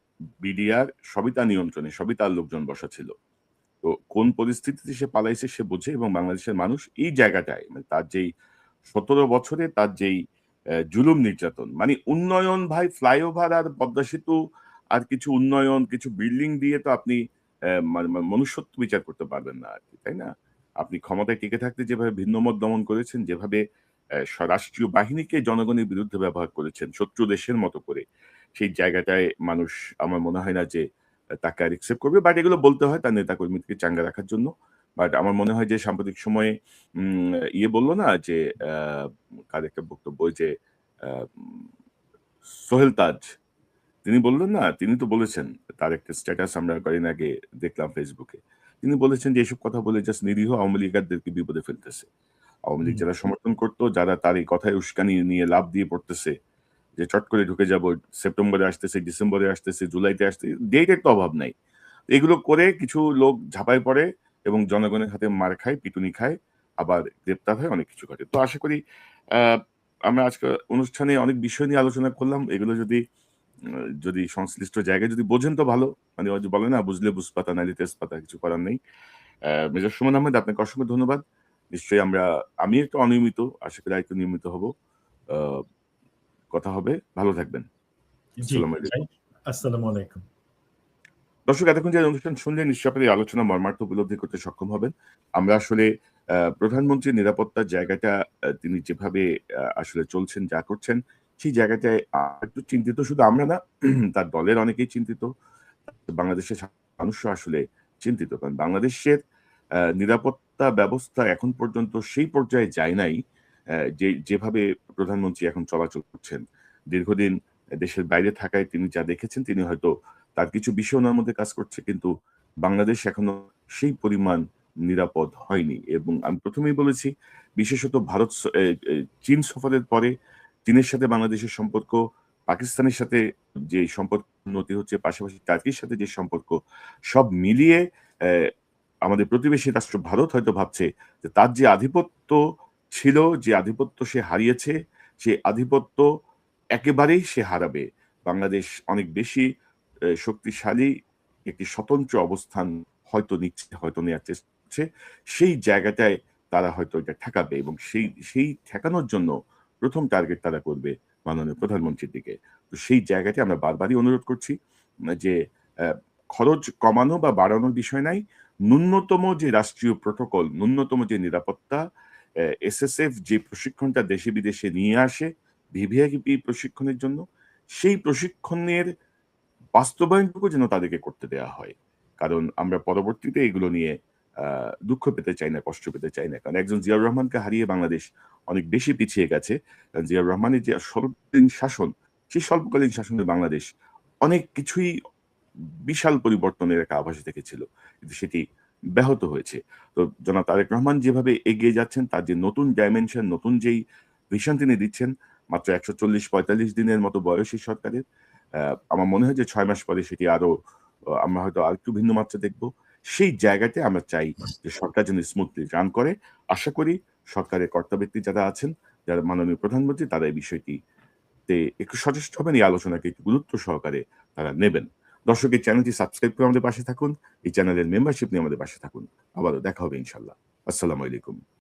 বিডিআর সবই তার নিয়ন্ত্রণে, সবই তার লোকজন বসা ছিল। তো কোন পরিস্থিতিতে সে পালাইছে সে বোঝে এবং বাংলাদেশের মানুষ এই জায়গাটায় মানে তার যেই ১৭ বছরে তার যেই জুলুম নির্যাতন মানে উন্নয়ন ভাই ফ্লাইওভার আর পদ্মা সেতু আর কিছু উন্নয়ন, কিছু বিল্ডিং দিয়ে তো আপনি মনুষ্যত্ব বিচার করতে পারবেন না আরকি, তাই না? আপনি ক্ষমতায় টিকে থাকতে যেভাবে ভিন্নমত দমন করেছেন, যেভাবে রাষ্ট্রীয় বাহিনীকে জনগণের বিরুদ্ধে ব্যবহার করেছেন, শত্রু দেশের মতো করে, সেই জায়গাটায় মানুষ আমার মনে হয় না যে তাকে আর একসেপ্ট করবে। বাট এগুলো বলতে হয় তার নেতাকর্মীদেরকে চাঙ্গা রাখার জন্য। বাট আমার মনে হয় যে সাম্প্রতিক সময়ে বলল না যে আ কার একটা বক্তব্য ওই যে আ সোহেল তাজ তিনি বললেন না, তিনি তো বলেছেন তার একটা স্ট্যাটাস আমরা কয়েকদিন আগে দেখলাম ফেসবুকে। তিনি বলেছেন যে এসব কথা বলে জাস্ট নিরীহ আওয়ামী লীগারদেরকে বিপদে ফেলতেছে। আওয়ামী লীগ হুম, যারা সমর্থন করত, যারা তার এই কথায় উস্কানি নিয়ে লাফ দিয়ে পড়তেছে যে চট করে ঢুকে যাব, সেপ্টেম্বরে আসতেছে, ডিসেম্বরে আসতেছে, জুলাইতে আসতেছে, ডেটের তো অভাব নাই। এগুলো করে কিছু লোক ঝাঁপায় পড়ে এবং জনগণের হাতে মার খায়, পিটুনি খায়, আবার গ্রেপ্তার হয়, অনেক কিছু ঘটে। তো আশা করি আ আমরা আজকে অনুষ্ঠানে অনেক বিষয় নিয়ে আলোচনা করলাম। এগুলো যদি সংশ্লিষ্ট জায়গায় যদি বোঝেন তো ভালো। মানে ওই যে বলে না বুঝলে বুঝপাতা নাইলে তেজপাতা কিছু করার নেই। মেজর সুমন আহমেদ আপনাকে অসংখ্য ধন্যবাদ। নিশ্চয়ই আমি একটু অনিয়মিত, আশা করি আরেকটু নিয়মিত হব। আ কথা হবে। ভালো থাকবেন। জি, আসসালামু আলাইকুম। আসসালামু আলাইকুম। দর্শক এতক্ষণ যে অনুষ্ঠান শুনলেন নিশ্চয়ই আপনার এই আলোচনা মর্মার্থ উপলব্ধি করতে সক্ষম হবেন। আমরা আসলে প্রধানমন্ত্রীর নিরাপত্তার জায়গাটা তিনি যেভাবে আসলে চলছেন, যা করছেন, সেই জায়গাটায় একটু চিন্তিত শুধু আমরা না, তার দলের অনেকেই চিন্তিত। বাংলাদেশের মানুষও আসলে চিন্তিত। কারণ বাংলাদেশের নিরাপত্তা ব্যবস্থা এখন পর্যন্ত সেই পর্যায়ে যায় নাই, যেভাবে প্রধানমন্ত্রী এখন চলাচল করছেন। দীর্ঘদিন দেশের বাইরে থাকায় তিনি যা দেখেছেন তিনি হয়তো তার কিছু বিষয় উনার মধ্যে কাজ করছে কিন্তু বাংলাদেশ এখনো সেই পরিমাণ নিরাপদ হয়নি। এবং আমি ১ম এই বলেছি বিশেষত ভারত স এ এ চীন সফরের পরে চীনের সাথে বাংলাদেশের সম্পর্ক, পাকিস্তানের সাথে যে সম্পর্ক উন্নতি হচ্ছে, পাশাপাশি টার্কির সাথে যে সম্পর্ক, সব মিলিয়ে অ্যা আমাদের প্রতিবেশী রাষ্ট্র ভারত হয়তো ভাবছে যে তার যে আধিপত্য ছিল, যে আধিপত্য সে হারিয়েছে, সে আধিপত্য একেবারেই সে হারাবে। বাংলাদেশ অনেক বেশি শক্তিশালী একটি স্বতন্ত্র অবস্থান হয়তো নিচ্ছে, হয়তো নেয়ার চেষ্টা করছে। সেই জায়গাটায় তারা হয়তো এটা ঠেকাবে এবং সেই ঠেকানোর জন্য ১ম টার্গেট তারা করবে মাননীয় প্রধানমন্ত্রীর দিকে। তো সেই জায়গাটি আমরা বারবারই অনুরোধ করছি যে অ্যা খরচ কমানো বা বাড়ানোর বিষয় নাই। ন্যূনতম যে রাষ্ট্রীয় প্রোটোকল, ন্যূনতম যে নিরাপত্তা, এসএসএফ যে প্রশিক্ষণটা দেশে বিদেশে নিয়ে আসে ভিভিআইপি প্রশিক্ষণের জন্য, সেই প্রশিক্ষণের বাস্তবায়নটুকু যেন তাদেরকে করতে দেয়া হয়। কারণ আমরা পরবর্তীতে এগুলো নিয়ে আ দুঃখ পেতে চাই না, কষ্ট পেতে চাই না। কারণ একজন জিয়াউর রহমানকে হারিয়ে বাংলাদেশ অনেক বেশি পিছিয়ে গেছে। জিয়াউর রহমানের যে স্বল্পকালীন শাসন, সেই স্বল্পকালীন শাসনে বাংলাদেশ অনেক কিছুই বিশাল পরিবর্তনের একটা আভাস দেখেছিল। কিন্তু সেটি ব্যাহত হয়েছে। তো জনাব তারেক রহমান যেভাবে এগিয়ে যাচ্ছেন তার যে নতুন ডাইমেনশন, নতুন যেই ভিশন তিনি দিচ্ছেন, মাত্র ১৪০-৪৫ দিনের মতো বয়স এই সরকারের। আ আমার মনে হয় যে ৬ মাস পরে সেটি আরো আমরা হয়তো আরেকটু ভিন্ন মাত্রা দেখব। সেই জায়গাতে আমরা চাই যে সরকার যেন স্মুথলি রান করে। আশা করি সরকারের কর্তাব্যক্তি যারা আছেন, যারা মাননীয় প্রধানমন্ত্রী তারা এই বিষয়টিতে একটু সচেষ্ট হবেন, এই আলোচনাকে একটু গুরুত্ব সহকারে তারা নেবেন। দর্শক এই চ্যানেলটি সাবস্ক্রাইব করে আমাদের পাশে থাকুন। এই চ্যানেলের মেম্বারশিপ নিয়ে আমাদের পাশে থাকুন। আবারও দেখা হবে ইনশাআল্লাহ। আসসালামু আলাইকুম।